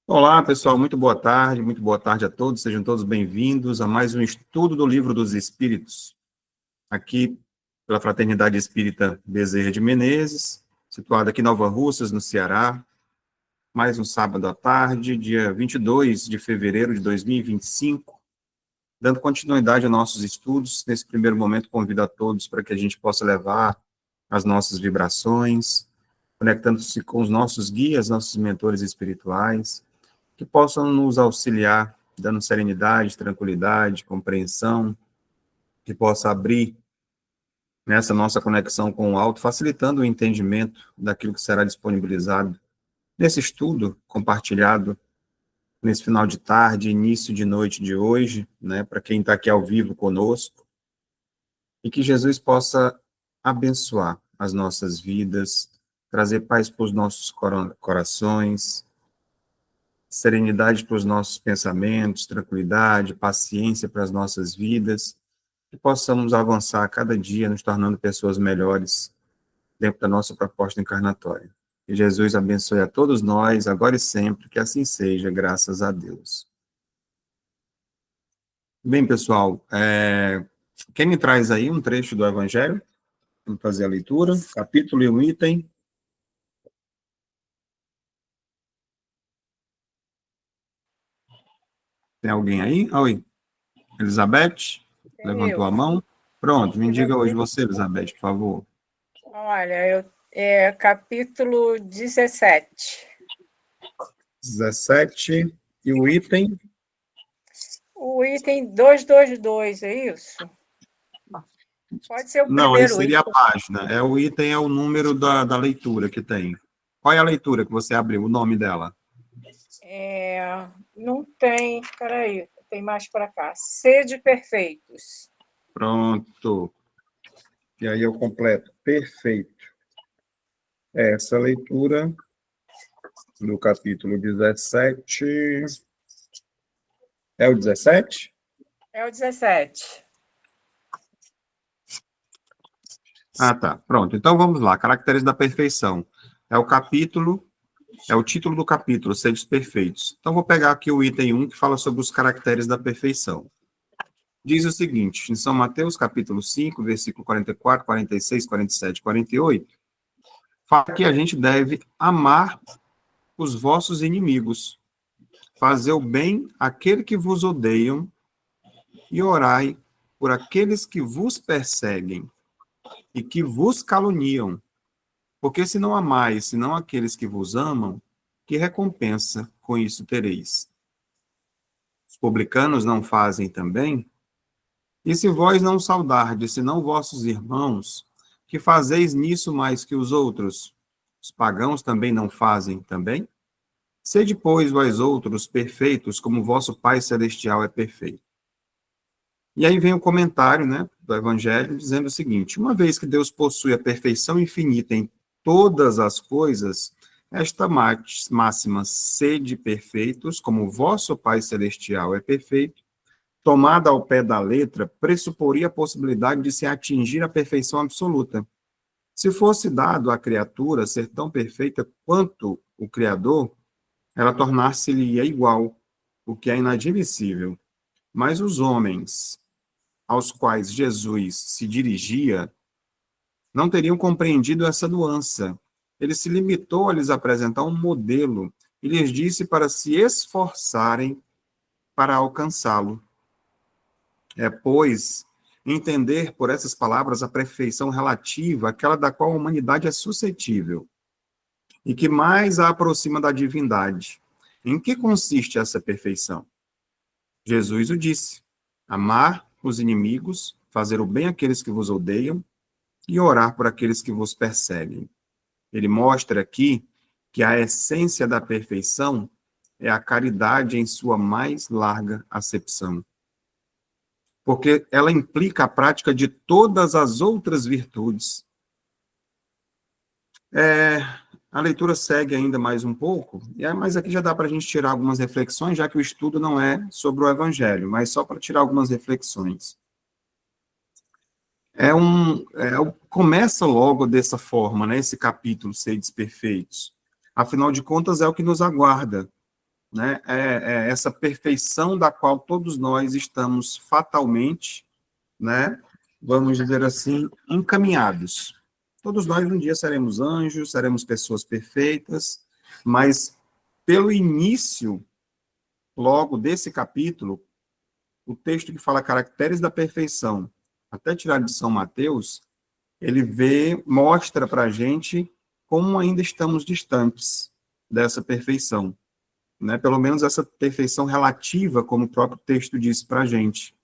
Olá, pessoal, muito boa tarde a todos, sejam todos bem-vindos a mais um estudo do Livro dos Espíritos, aqui pela Fraternidade Espírita Bezerra de Menezes, situada aqui em Nova Russas, no Ceará, mais um sábado à tarde, dia 22 de fevereiro de 2025, dando continuidade aos nossos estudos. Nesse primeiro momento, convido a todos para que a gente possa levar as nossas vibrações, conectando-se com os nossos guias, nossos mentores espirituais, que possam nos auxiliar, dando serenidade, tranquilidade, compreensão, que possa abrir nessa nossa conexão com o alto, facilitando o entendimento daquilo que será disponibilizado nesse estudo compartilhado nesse final de tarde, início de noite de hoje, né, para quem está aqui ao vivo conosco, e que Jesus possa abençoar as nossas vidas, trazer paz para os nossos corações, serenidade para os nossos pensamentos, tranquilidade, paciência para as nossas vidas, que possamos avançar a cada dia, nos tornando pessoas melhores dentro da nossa proposta encarnatória. Que Jesus abençoe a todos nós, agora e sempre, que assim seja, graças a Deus. Bem, pessoal, quem me traz aí um trecho do Evangelho? Vamos fazer a leitura, capítulo e um item. Tem alguém aí? Oi, Elizabeth? Levantou a mão? Pronto, me diga hoje você, Elizabeth, por favor. Olha, capítulo 17. 17, e o item? O item 222, é isso? Pode ser o Não, primeiro esse seria item. a página. O item é o número da leitura que tem. Qual é a leitura que você abriu, o nome dela? Não tem, peraí, tem mais para cá. Sede perfeitos. Pronto. E aí eu completo. Perfeito. Essa leitura do capítulo 17. É o 17? É o 17. Ah, tá. Pronto. Então vamos lá. Caracteres da perfeição. É o título do capítulo, Seres Perfeitos. Então vou pegar aqui o item 1, que fala sobre os caracteres da perfeição. Diz o seguinte, em São Mateus, capítulo 5, versículo 44, 46, 47, 48, fala que a gente deve amar os vossos inimigos, fazer o bem àquele que vos odeiam e orai por aqueles que vos perseguem e que vos caluniam. Porque se não amais, senão aqueles que vos amam, que recompensa com isso tereis? Os publicanos não fazem também? E se vós não saudardes, senão vossos irmãos, que fazeis nisso mais que os outros, os pagãos também não fazem também? Sede, pois, vós outros perfeitos, como vosso Pai Celestial é perfeito. E aí vem o comentário, né, do Evangelho, dizendo o seguinte: uma vez que Deus possui a perfeição infinita em todas as coisas, esta máxima, sede perfeitos, como vosso Pai Celestial é perfeito, tomada ao pé da letra, pressuporia a possibilidade de se atingir a perfeição absoluta. Se fosse dado à criatura ser tão perfeita quanto o Criador, ela tornar-se-lhe igual, o que é inadmissível. Mas os homens aos quais Jesus se dirigia não teriam compreendido essa nuance. Ele se limitou a lhes apresentar um modelo e lhes disse para se esforçarem para alcançá-lo. Pois, entender por essas palavras a perfeição relativa, aquela da qual a humanidade é suscetível, e que mais a aproxima da divindade. Em que consiste essa perfeição? Jesus o disse: amar os inimigos, fazer o bem àqueles que vos odeiam e orar por aqueles que vos perseguem. Ele mostra aqui que a essência da perfeição é a caridade em sua mais larga acepção, porque ela implica a prática de todas as outras virtudes. A leitura segue ainda mais um pouco, mas aqui já dá para a gente tirar algumas reflexões, já que o estudo não é sobre o Evangelho, mas só para tirar algumas reflexões. Começa logo dessa forma, né, esse capítulo, Seres Perfeitos. Afinal de contas, é o que nos aguarda. né, é essa perfeição da qual todos nós estamos fatalmente, né, vamos dizer assim, encaminhados. Todos nós um dia seremos anjos, seremos pessoas perfeitas, mas pelo início, logo desse capítulo, o texto que fala caracteres da perfeição, até tirar de São Mateus, ele mostra para a gente como ainda estamos distantes dessa perfeição, né? Pelo menos essa perfeição relativa, como o próprio texto diz para a gente.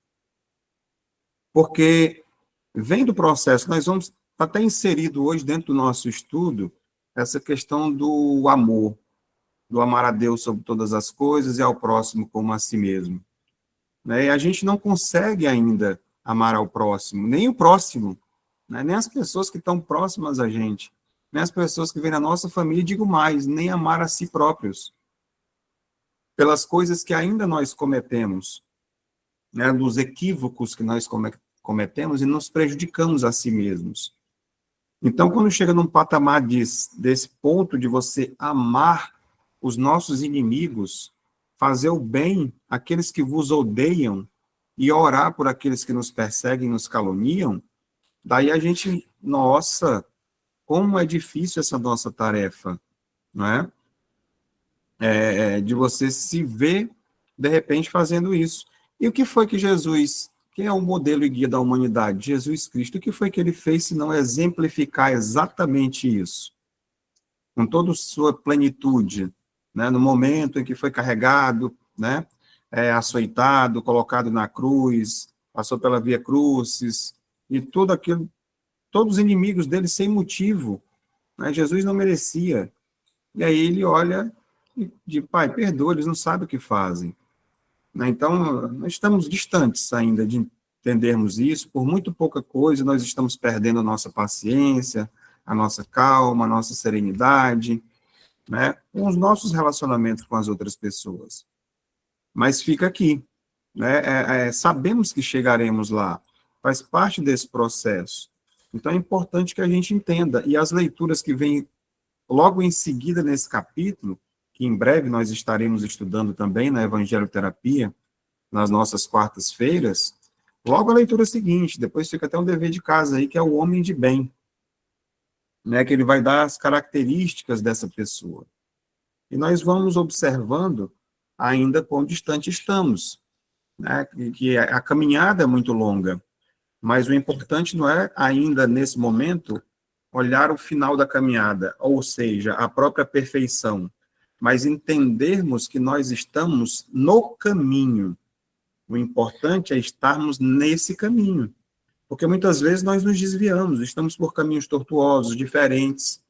Porque vem do processo, nós vamos até inserido hoje dentro do nosso estudo essa questão do amor, do amar a Deus sobre todas as coisas e ao próximo como a si mesmo. Né? E a gente não consegue ainda amar ao próximo, nem o próximo, né? Nem as pessoas que estão próximas a gente, nem as pessoas que vêm na nossa família, digo mais, nem amar a si próprios, pelas coisas que ainda nós cometemos, né? Dos equívocos que nós cometemos e nos prejudicamos a si mesmos. Então, quando chega num patamar desse ponto de você amar os nossos inimigos, fazer o bem àqueles que vos odeiam e orar por aqueles que nos perseguem, nos caluniam, daí a gente, nossa, como é difícil essa nossa tarefa, não é? De você se ver, de repente, fazendo isso. E o que foi que Jesus, quem é o modelo e guia da humanidade? Jesus Cristo. O que foi que ele fez se não exemplificar exatamente isso? Com toda a sua plenitude, né? No momento em que foi carregado, né? Açoitado, colocado na cruz, passou pela via crucis, e tudo aquilo, todos os inimigos dele sem motivo, né? Jesus não merecia. E aí ele olha e diz, Pai, perdoa, eles não sabem o que fazem. Né? Então, nós estamos distantes ainda de entendermos isso, por muito pouca coisa nós estamos perdendo a nossa paciência, a nossa calma, a nossa serenidade, né? Com os nossos relacionamentos com as outras pessoas. Mas fica aqui, né? Sabemos que chegaremos lá, faz parte desse processo. Então é importante que a gente entenda, e as leituras que vêm logo em seguida nesse capítulo, que em breve nós estaremos estudando também na Evangelioterapia, nas nossas quartas-feiras, logo a leitura seguinte, depois fica até um dever de casa aí, que é o homem de bem, né, que ele vai dar as características dessa pessoa. E nós vamos observando ainda quão distante estamos, né, que a caminhada é muito longa, mas o importante não é ainda nesse momento olhar o final da caminhada, ou seja, a própria perfeição, mas entendermos que nós estamos no caminho. O importante é estarmos nesse caminho, porque muitas vezes nós nos desviamos, estamos por caminhos tortuosos, diferentes,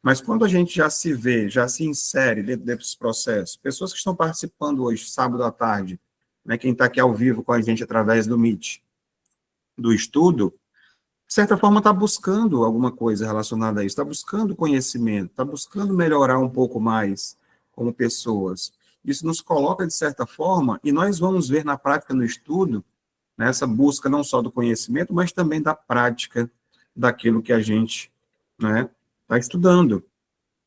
mas quando a gente já se vê, já se insere dentro desses processos, pessoas que estão participando hoje, sábado à tarde, né, quem está aqui ao vivo com a gente através do Meet, do estudo, de certa forma está buscando alguma coisa relacionada a isso, está buscando conhecimento, está buscando melhorar um pouco mais como pessoas. Isso nos coloca, de certa forma, e nós vamos ver na prática, no estudo, nessa busca não só do conhecimento, mas também da prática daquilo que a gente, né, está estudando.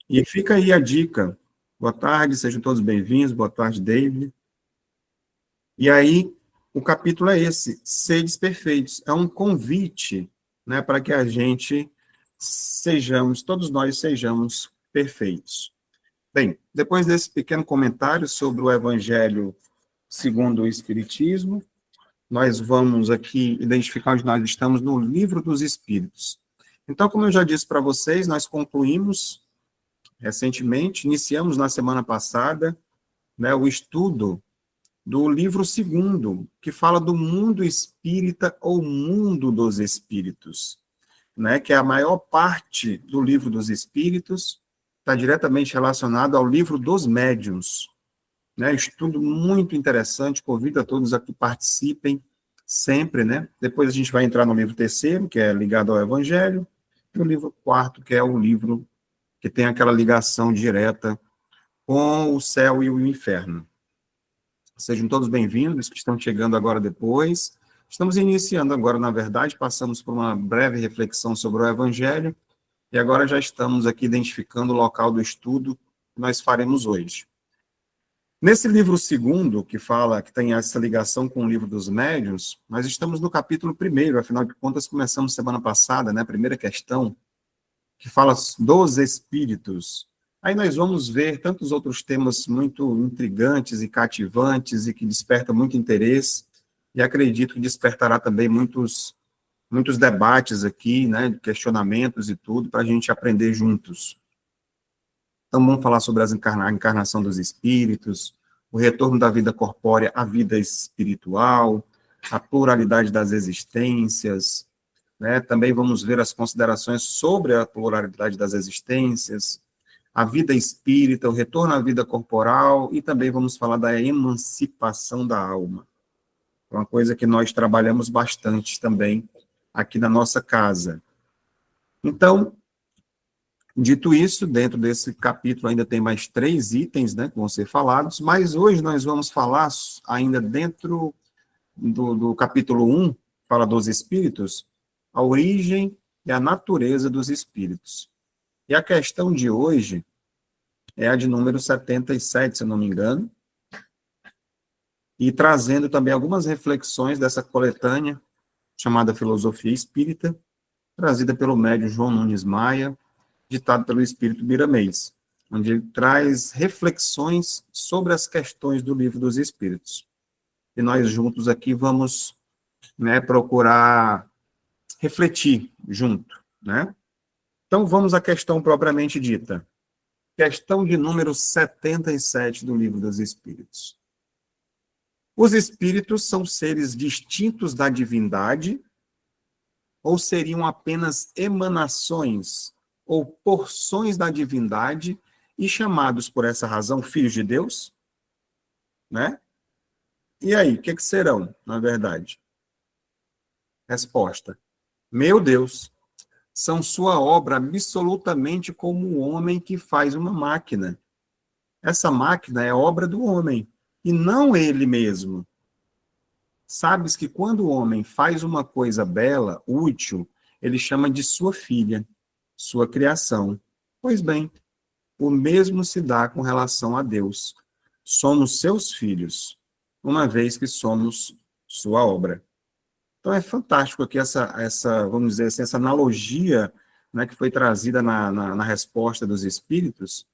E fica aí a dica. Boa tarde, sejam todos bem-vindos. Boa tarde, David. E aí, o capítulo é esse, sedes perfeitos. É um convite, né, para que a gente sejamos, todos nós sejamos perfeitos. Bem, depois desse pequeno comentário sobre o Evangelho segundo o Espiritismo, nós vamos aqui identificar onde nós estamos no Livro dos Espíritos. Então, como eu já disse para vocês, nós concluímos recentemente, iniciamos na semana passada, né, o estudo do livro segundo, que fala do mundo espírita ou mundo dos espíritos, né, que é a maior parte do livro dos espíritos, está diretamente relacionado ao livro dos médiuns, né, estudo muito interessante, convido a todos a que participem sempre, né, depois a gente vai entrar no livro terceiro, que é ligado ao Evangelho, e o livro quarto, que é o livro que tem aquela ligação direta com o céu e o inferno. Sejam todos bem-vindos, que estão chegando agora depois. Estamos iniciando agora, na verdade, passamos por uma breve reflexão sobre o Evangelho, e agora já estamos aqui identificando o local do estudo que nós faremos hoje. Nesse livro segundo, que fala, que tem essa ligação com o livro dos médiuns, nós estamos no capítulo 1º, afinal de contas, começamos semana passada, né, a primeira questão, que fala dos espíritos. Aí nós vamos ver tantos outros temas muito intrigantes e cativantes e que despertam muito interesse, e acredito que despertará também muitos debates aqui, né, questionamentos e tudo, para a gente aprender juntos. Então, vamos falar sobre a encarnação dos espíritos, o retorno da vida corpórea à vida espiritual, a pluralidade das existências, né? Também vamos ver as considerações sobre a pluralidade das existências, a vida espírita, o retorno à vida corporal, e também vamos falar da emancipação da alma. Uma coisa que nós trabalhamos bastante também aqui na nossa casa. Então, dito isso, dentro desse capítulo ainda tem mais 3 itens, né, que vão ser falados, mas hoje nós vamos falar ainda dentro do capítulo 1, fala dos espíritos, a origem e a natureza dos espíritos. E a questão de hoje é a de número 77, se eu não me engano, e trazendo também algumas reflexões dessa coletânea chamada Filosofia Espírita, trazida pelo médium João Nunes Maia, ditado pelo espírito Biramês, onde ele traz reflexões sobre as questões do Livro dos Espíritos. E nós juntos aqui vamos, né, procurar refletir junto, né? Então vamos à questão propriamente dita. Questão de número 77 do Livro dos Espíritos. Os espíritos são seres distintos da divindade ou seriam apenas emanações ou porções da divindade e chamados por essa razão filhos de Deus? Né? E aí, o que serão, na verdade? Resposta: meu Deus, são sua obra absolutamente como o homem que faz uma máquina. Essa máquina é obra do homem, e não ele mesmo. Sabes que quando o homem faz uma coisa bela, útil, ele chama de sua filha, sua criação. Pois bem, o mesmo se dá com relação a Deus. Somos seus filhos, uma vez que somos sua obra. Então é fantástico aqui essa vamos dizer assim, essa analogia, né, que foi trazida na resposta dos espíritos,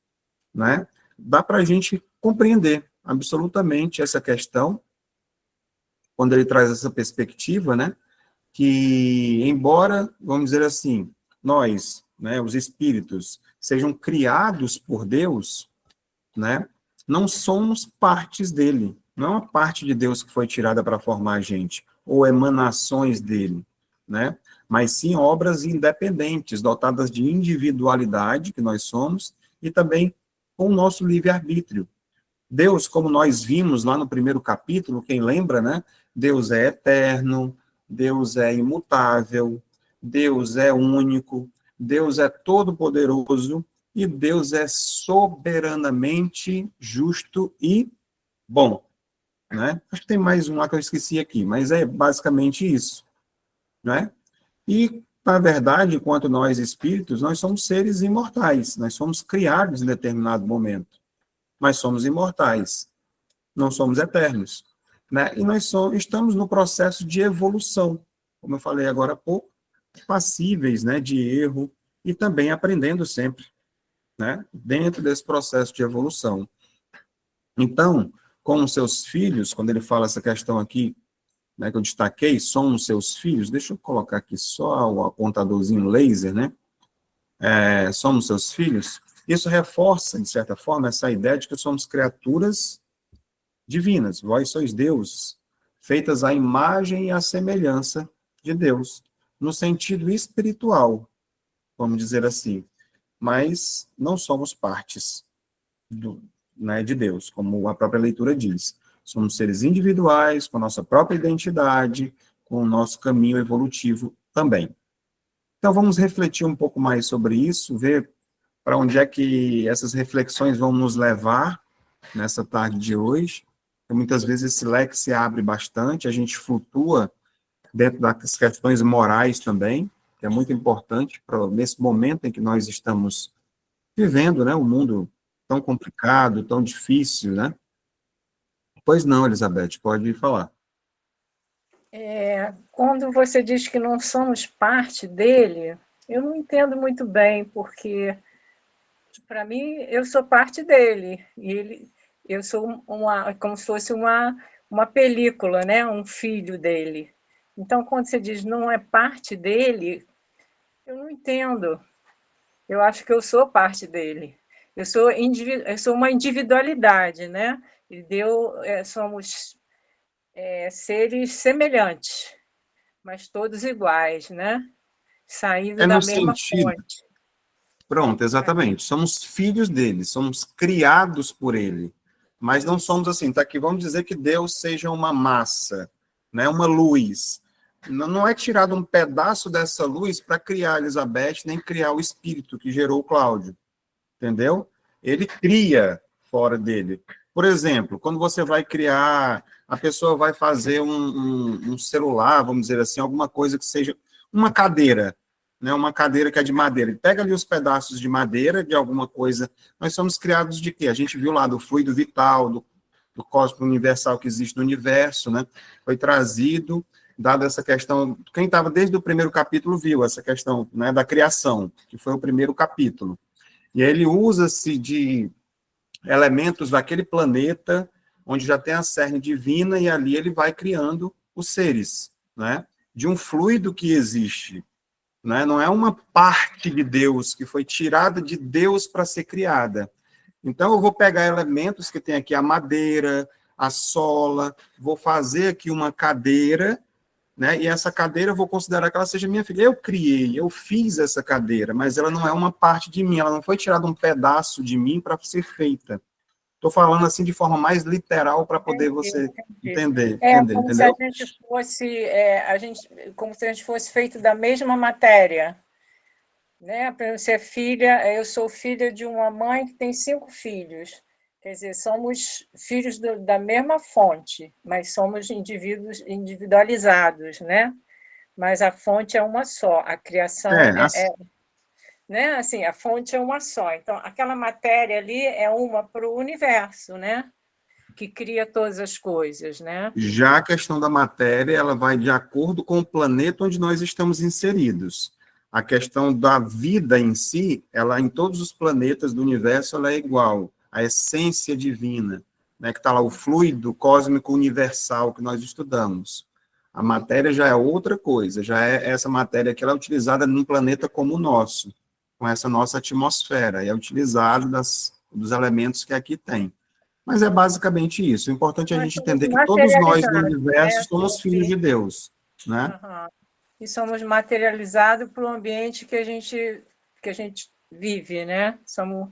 né? Dá para a gente compreender absolutamente essa questão, quando ele traz essa perspectiva, né, que embora, vamos dizer assim, nós, né, os espíritos, sejam criados por Deus, né, não somos partes dele, não é uma parte de Deus que foi tirada para formar a gente, ou emanações dele, né, mas sim obras independentes, dotadas de individualidade, que nós somos, e também com o nosso livre-arbítrio. Deus, como nós vimos lá no primeiro capítulo, quem lembra, né? Deus é eterno, Deus é imutável, Deus é único, Deus é todo-poderoso e Deus é soberanamente justo e bom, né? Acho que tem mais um lá que eu esqueci aqui, mas é basicamente isso, né? E, na verdade, enquanto nós espíritos, nós somos seres imortais, nós somos criados em determinado momento, mas somos imortais, não somos eternos, né? E nós estamos no processo de evolução, como eu falei agora há pouco, passíveis, né, de erro e também aprendendo sempre, né, dentro desse processo de evolução. Então, com os seus filhos, quando ele fala essa questão aqui, né, que eu destaquei, somos seus filhos, deixa eu colocar aqui só o apontadorzinho laser, né, somos seus filhos, isso reforça, de certa forma, essa ideia de que somos criaturas divinas, vós sois deuses, feitas à imagem e à semelhança de Deus, no sentido espiritual, vamos dizer assim, mas não somos partes né, de Deus, como a própria leitura diz. Somos seres individuais, com nossa própria identidade, com o nosso caminho evolutivo também. Então, vamos refletir um pouco mais sobre isso, ver para onde é que essas reflexões vão nos levar nessa tarde de hoje. Muitas vezes esse leque se abre bastante, a gente flutua dentro das questões morais também, que é muito importante nesse momento em que nós estamos vivendo, né, um mundo tão complicado, tão difícil, né, Pois não, Elizabeth, pode falar. Quando você diz que não somos parte dele, eu não entendo muito bem, porque para mim eu sou parte dele e eu sou como se fosse uma película, né? Um filho dele. Então, quando você diz não é parte dele, eu não entendo. Eu acho que eu sou parte dele. Eu sou uma individualidade, né? E somos seres semelhantes, mas todos iguais, né? Saindo É da no mesma sentido. fonte. Pronto, exatamente. Somos filhos dele, somos criados por ele. Mas não Isso. somos assim, tá aqui, vamos dizer que Deus seja uma massa, né, uma luz. Não é tirado um pedaço dessa luz para criar a Elizabeth, nem criar o espírito que gerou o Cláudio, entendeu? Ele cria fora dele. Por exemplo, quando você vai criar, a pessoa vai fazer um celular, vamos dizer assim, alguma coisa que seja uma cadeira, né, uma cadeira que é de madeira. Ele pega ali os pedaços de madeira, de alguma coisa. Nós somos criados de quê? A gente viu lá do fluido vital, do cósmico universal que existe no universo, né? Foi trazido, dada essa questão. Quem estava desde o primeiro capítulo viu essa questão, né, da criação, que foi o primeiro capítulo. E aí ele usa-se de elementos daquele planeta, onde já tem a cerne divina, e ali ele vai criando os seres, né? De um fluido que existe, né? Não é uma parte de Deus que foi tirada de Deus para ser criada. Então, eu vou pegar elementos que tem aqui a madeira, a sola, vou fazer aqui uma cadeira, né? E essa cadeira eu vou considerar que ela seja minha filha. Eu criei, eu fiz essa cadeira, mas ela não é uma parte de mim, ela não foi tirada um pedaço de mim para ser feita. Estou falando assim de forma mais literal para poder Entendi, você entendi. entender, Como se a entendeu? gente fosse, como se a gente fosse feito da mesma matéria, né? Para eu ser filha, eu sou filha de uma mãe que tem 5 filhos. Quer dizer, somos filhos da mesma fonte, mas somos indivíduos individualizados, né? Mas a fonte é uma só, a criação É, né? Assim, a fonte é uma só. Então, aquela matéria ali é uma para o universo, né? Que cria todas as coisas, né? já a questão da matéria, ela vai de acordo com o planeta onde nós estamos inseridos. A questão da vida em si, ela em todos os planetas do universo, ela é igual. A essência divina, né, que está lá o fluido cósmico universal que nós estudamos. A matéria já é outra coisa, já é essa matéria que ela é utilizada num planeta como o nosso, com essa nossa atmosfera, e é utilizada dos elementos que aqui tem. Mas é basicamente isso. O importante é a Nós gente somos entender que todos nós no materializados, universo né? somos filhos de Deus, né? Uhum. E somos materializados para o ambiente que a gente vive, né? Somos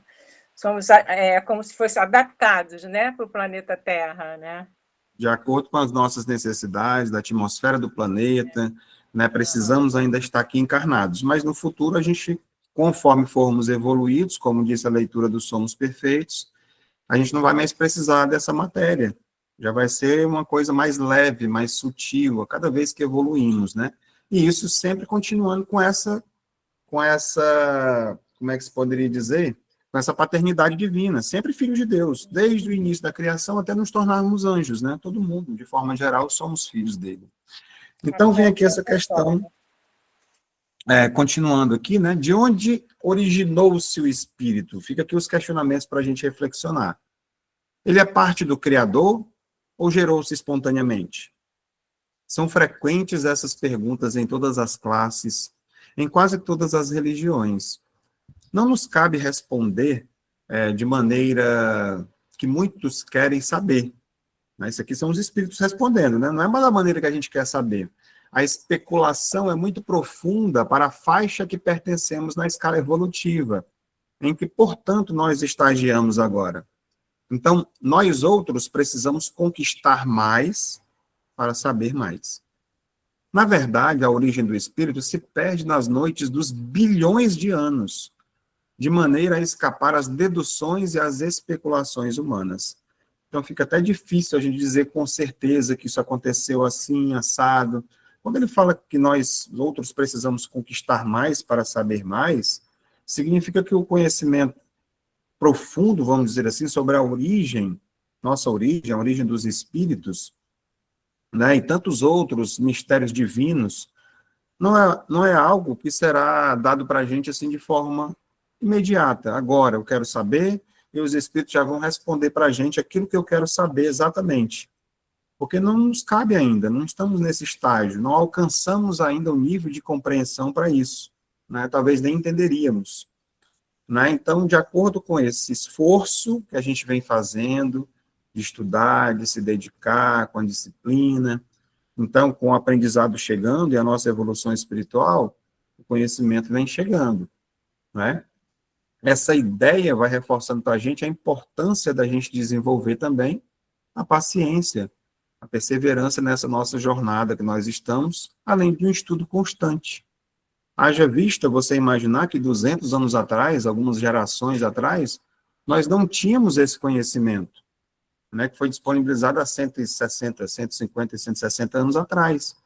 como se fosse adaptados, né, para o planeta Terra, né? De acordo com as nossas necessidades, da atmosfera do planeta, né? Uhum. Precisamos ainda estar aqui encarnados. Mas no futuro a gente, conforme formos evoluídos, como disse a leitura dos Somos Perfeitos, a gente não vai mais precisar dessa matéria. Já vai ser uma coisa mais leve, mais sutil, a cada vez que evoluímos, né? E isso sempre continuando com essa, como é que se poderia dizer? Com essa paternidade divina, sempre filho de Deus, desde o início da criação até nos tornarmos anjos, né? Todo mundo, de forma geral, somos filhos dele. Então vem Até aqui essa questão, continuando aqui, né? De onde originou-se o Espírito? Fica aqui os questionamentos para a gente reflexionar. Ele é parte do Criador ou gerou-se espontaneamente? São frequentes essas perguntas em todas as classes, em quase todas as religiões. Não nos cabe responder de maneira que muitos querem saber. Né? Isso aqui são os espíritos respondendo, né? Não é da maneira que a gente quer saber. A especulação é muito profunda para a faixa que pertencemos na escala evolutiva, em que, portanto, nós estagiamos agora. Então, nós outros precisamos conquistar mais para saber mais. Na verdade, a origem do espírito se perde nas noites dos bilhões de anos, de maneira a escapar às deduções e às especulações humanas. Então fica até difícil a gente dizer com certeza que isso aconteceu assim, assado. Quando ele fala que nós outros precisamos conquistar mais para saber mais, significa que o conhecimento profundo, vamos dizer assim, sobre a origem, nossa origem, a origem dos espíritos, né, e tantos outros mistérios divinos, não é algo que será dado para a gente assim de forma imediata. Agora, eu quero saber, e os espíritos já vão responder para a gente aquilo que eu quero saber exatamente. Porque não nos cabe ainda, não estamos nesse estágio, não alcançamos ainda o nível de compreensão para isso, né? Talvez nem entenderíamos, né? Então, de acordo com esse esforço que a gente vem fazendo, de estudar, de se dedicar, com a disciplina, então, com o aprendizado chegando e a nossa evolução espiritual, o conhecimento vem chegando, né? Essa ideia vai reforçando para a gente a importância da gente desenvolver também a paciência, a perseverança nessa nossa jornada que nós estamos, além de um estudo constante. Haja vista você imaginar que 200 anos atrás, algumas gerações atrás, nós não tínhamos esse conhecimento, né, que foi disponibilizado há 160, 150 e 160 anos atrás,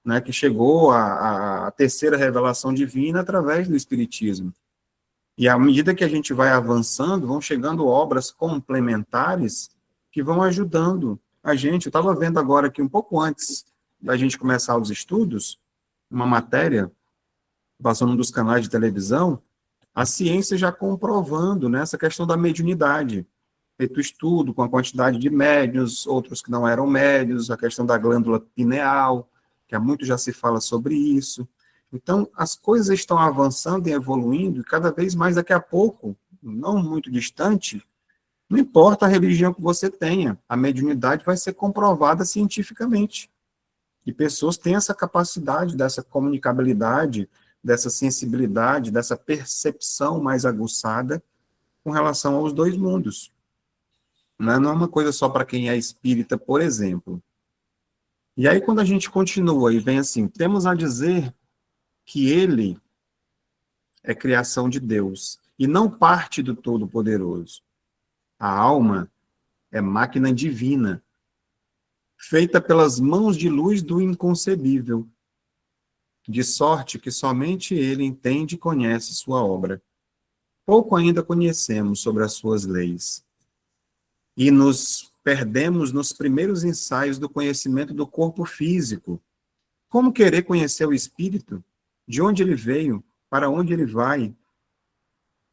né, que chegou a terceira revelação divina através do Espiritismo. E à medida que a gente vai avançando, vão chegando obras complementares que vão ajudando a gente. Eu estava vendo agora que um pouco antes da gente começar os estudos, uma matéria, passando num dos canais de televisão, a ciência já comprovando, né, essa questão da mediunidade. Feito estudo com a quantidade de médiuns, outros que não eram médiuns, a questão da glândula pineal, que há muito já se fala sobre isso. Então, as coisas estão avançando e evoluindo, e cada vez mais daqui a pouco, não muito distante, não importa a religião que você tenha, a mediunidade vai ser comprovada cientificamente. E pessoas têm essa capacidade, dessa comunicabilidade, dessa sensibilidade, dessa percepção mais aguçada com relação aos dois mundos. Não é uma coisa só para quem é espírita, por exemplo. E aí, quando a gente continua e vem assim, temos a dizer que ele é criação de Deus e não parte do Todo-Poderoso. A alma é máquina divina, feita pelas mãos de luz do inconcebível, de sorte que somente ele entende e conhece sua obra. Pouco ainda conhecemos sobre as suas leis. E nos perdemos nos primeiros ensaios do conhecimento do corpo físico. Como querer conhecer o espírito? De onde ele veio? Para onde ele vai?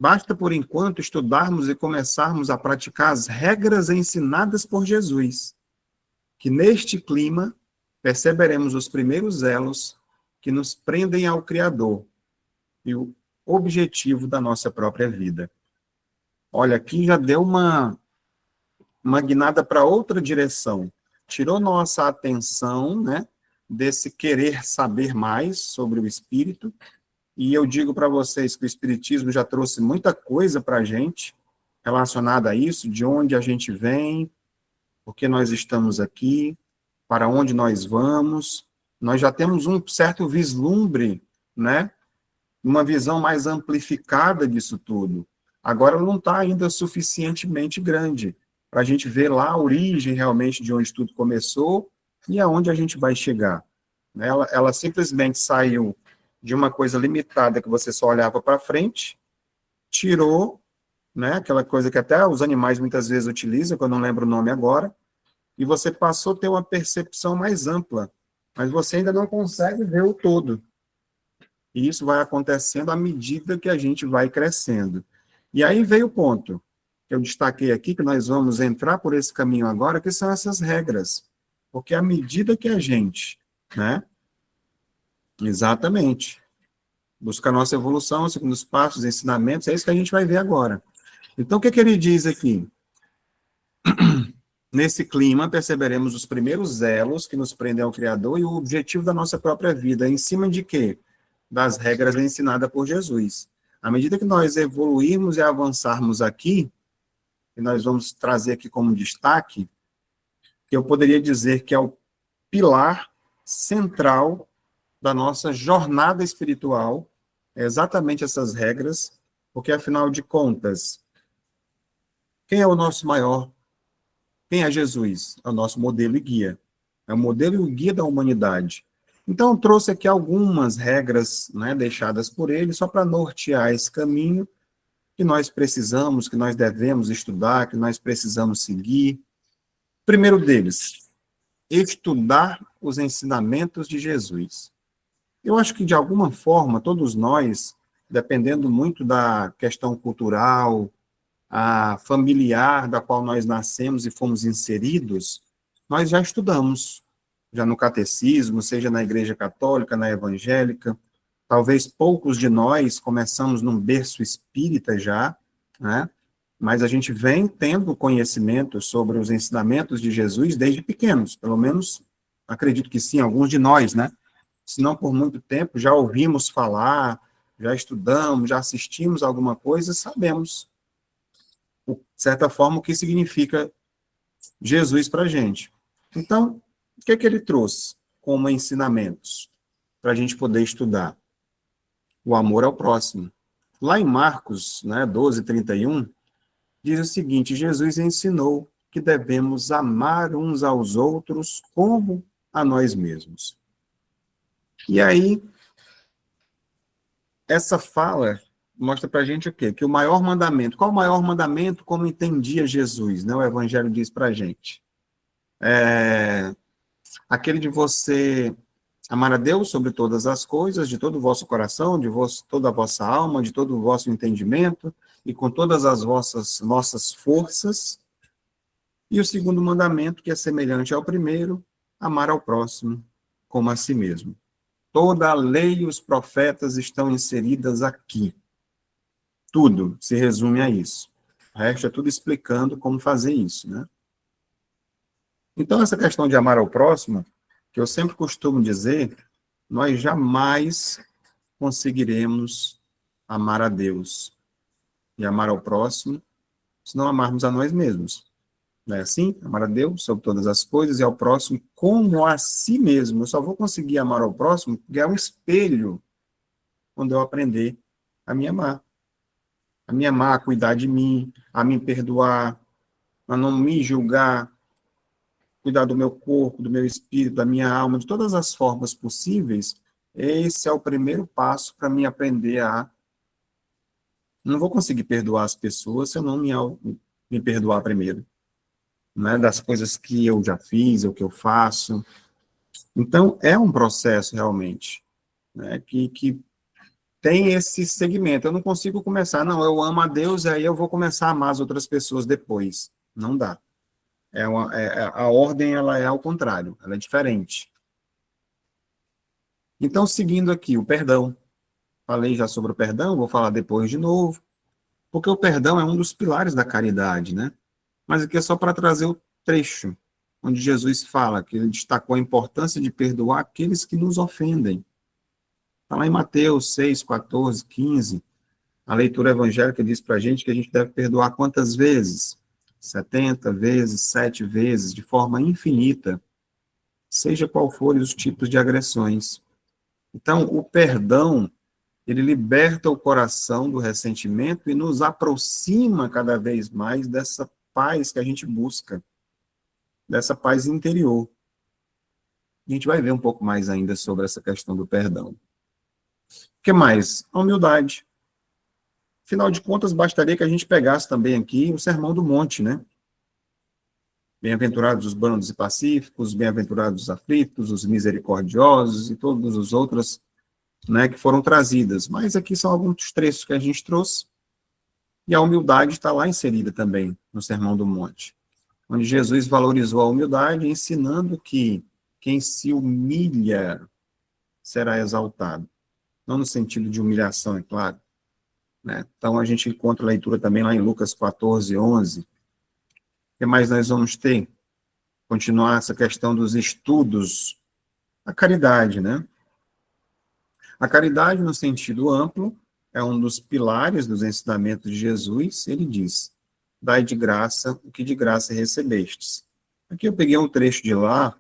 Basta, por enquanto, estudarmos e começarmos a praticar as regras ensinadas por Jesus, que neste clima perceberemos os primeiros elos que nos prendem ao Criador e o objetivo da nossa própria vida. Olha, aqui já deu uma guinada para outra direção. Tirou nossa atenção, né, desse querer saber mais sobre o espírito. E eu digo para vocês que o espiritismo já trouxe muita coisa para a gente relacionada a isso, de onde a gente vem, por que nós estamos aqui, para onde nós vamos. Nós já temos um certo vislumbre, né, uma visão mais amplificada disso tudo. Agora não está ainda suficientemente grande para a gente ver lá a origem realmente de onde tudo começou e aonde a gente vai chegar. Ela simplesmente saiu de uma coisa limitada que você só olhava para frente, tirou, né, aquela coisa que até os animais muitas vezes utilizam, que eu não lembro o nome agora, e você passou a ter uma percepção mais ampla, mas você ainda não consegue ver o todo. E isso vai acontecendo à medida que a gente vai crescendo. E aí veio o ponto que eu destaquei aqui, que nós vamos entrar por esse caminho agora, que são essas regras. Porque à medida que a gente, né, exatamente, busca a nossa evolução, segundo os passos, ensinamentos, é isso que a gente vai ver agora. Então, o que ele diz aqui? Nesse clima, perceberemos os primeiros elos que nos prendem ao Criador e o objetivo da nossa própria vida. Em cima de quê? Das regras ensinadas por Jesus. À medida que nós evoluirmos e avançarmos aqui, e nós vamos trazer aqui como destaque, que eu poderia dizer que é o pilar central da nossa jornada espiritual, é exatamente essas regras, porque, afinal de contas, quem é o nosso maior? Quem é Jesus? É o nosso modelo e guia. É o modelo e o guia da humanidade. Então, eu trouxe aqui algumas regras, né, deixadas por ele, só para nortear esse caminho que nós precisamos, que nós devemos estudar, que nós precisamos seguir. primeiro deles, estudar os ensinamentos de Jesus. Eu acho que, de alguma forma, todos nós, dependendo muito da questão cultural, a familiar da qual nós nascemos e fomos inseridos, nós já estudamos, já no catecismo, seja na igreja católica, na evangélica. Talvez poucos de nós começamos num berço espírita já, né? Mas a gente vem tendo conhecimento sobre os ensinamentos de Jesus desde pequenos, pelo menos acredito que sim, alguns de nós, né? Se não por muito tempo, já ouvimos falar, já estudamos, já assistimos alguma coisa, sabemos, de certa forma, o que significa Jesus para a gente. Então, o que é que ele trouxe como ensinamentos para a gente poder estudar? O amor ao próximo. Lá em Marcos, né, 12:31, diz o seguinte: Jesus ensinou que devemos amar uns aos outros como a nós mesmos. E aí, essa fala mostra para a gente o quê? Que o maior mandamento, qual o maior mandamento como entendia Jesus, né? O Evangelho diz para a gente. Aquele de você amar a Deus sobre todas as coisas, de todo o vosso coração, toda a vossa alma, de todo o vosso entendimento, e com todas as nossas forças. E o segundo mandamento, que é semelhante ao primeiro, amar ao próximo como a si mesmo. Toda a lei e os profetas estão inseridas aqui. Tudo se resume a isso. O resto é tudo explicando como fazer isso, né? Então, essa questão de amar ao próximo, que eu sempre costumo dizer, nós jamais conseguiremos amar a Deus e amar ao próximo se não amarmos a nós mesmos. Não é assim? Amar a Deus sobre todas as coisas e ao próximo como a si mesmo. Eu só vou conseguir amar ao próximo porque é um espelho quando eu aprender a me amar. A me amar, a cuidar de mim, a me perdoar, a não me julgar, cuidar do meu corpo, do meu espírito, da minha alma, de todas as formas possíveis. Esse é o primeiro passo para mim aprender a... Não vou conseguir perdoar as pessoas se eu não me perdoar primeiro, né, das coisas que eu já fiz, ou que eu faço. Então, é um processo, realmente, né, que tem esse segmento. Eu não consigo começar, não, eu amo a Deus, e aí eu vou começar a amar as outras pessoas depois. Não dá. A ordem, ela é ao contrário, ela é diferente. Então, seguindo aqui, o perdão. Falei já sobre o perdão, vou falar depois de novo, porque o perdão é um dos pilares da caridade, né? Mas aqui é só para trazer o trecho, onde Jesus fala que ele destacou a importância de perdoar aqueles que nos ofendem. Está lá em Mateus 6, 14, 15. A leitura evangélica diz para a gente que a gente deve perdoar quantas vezes? 70 vezes, 7 vezes, de forma infinita, seja qual forem os tipos de agressões. Então, o perdão, ele liberta o coração do ressentimento e nos aproxima cada vez mais dessa paz que a gente busca, dessa paz interior. A gente vai ver um pouco mais ainda sobre essa questão do perdão. O que mais? A humildade. Afinal de contas, bastaria que a gente pegasse também aqui o Sermão do Monte, né? Bem-aventurados os brandos e pacíficos, bem-aventurados os aflitos, os misericordiosos e todas as outras, né, que foram trazidas. Mas aqui são alguns trechos que a gente trouxe. E a humildade está lá inserida também no Sermão do Monte, onde Jesus valorizou a humildade, ensinando que quem se humilha será exaltado. Não no sentido de humilhação, é claro, né? Então, a gente encontra a leitura também lá em Lucas 14, 11. O que mais nós vamos ter? Continuar essa questão dos estudos. A caridade, né? A caridade, no sentido amplo, é um dos pilares dos ensinamentos de Jesus. Ele diz: dai de graça o que de graça recebestes. Aqui eu peguei um trecho de lá,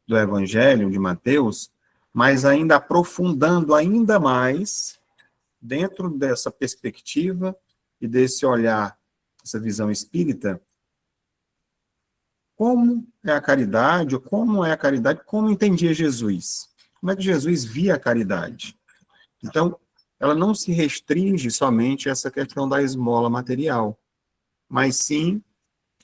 do Evangelho de Mateus, mas ainda aprofundando ainda mais, dentro dessa perspectiva e desse olhar, essa visão espírita, como é a caridade, ou como é a caridade, como entendia Jesus. Como é que Jesus via a caridade? Então, ela não se restringe somente a essa questão da esmola material, mas sim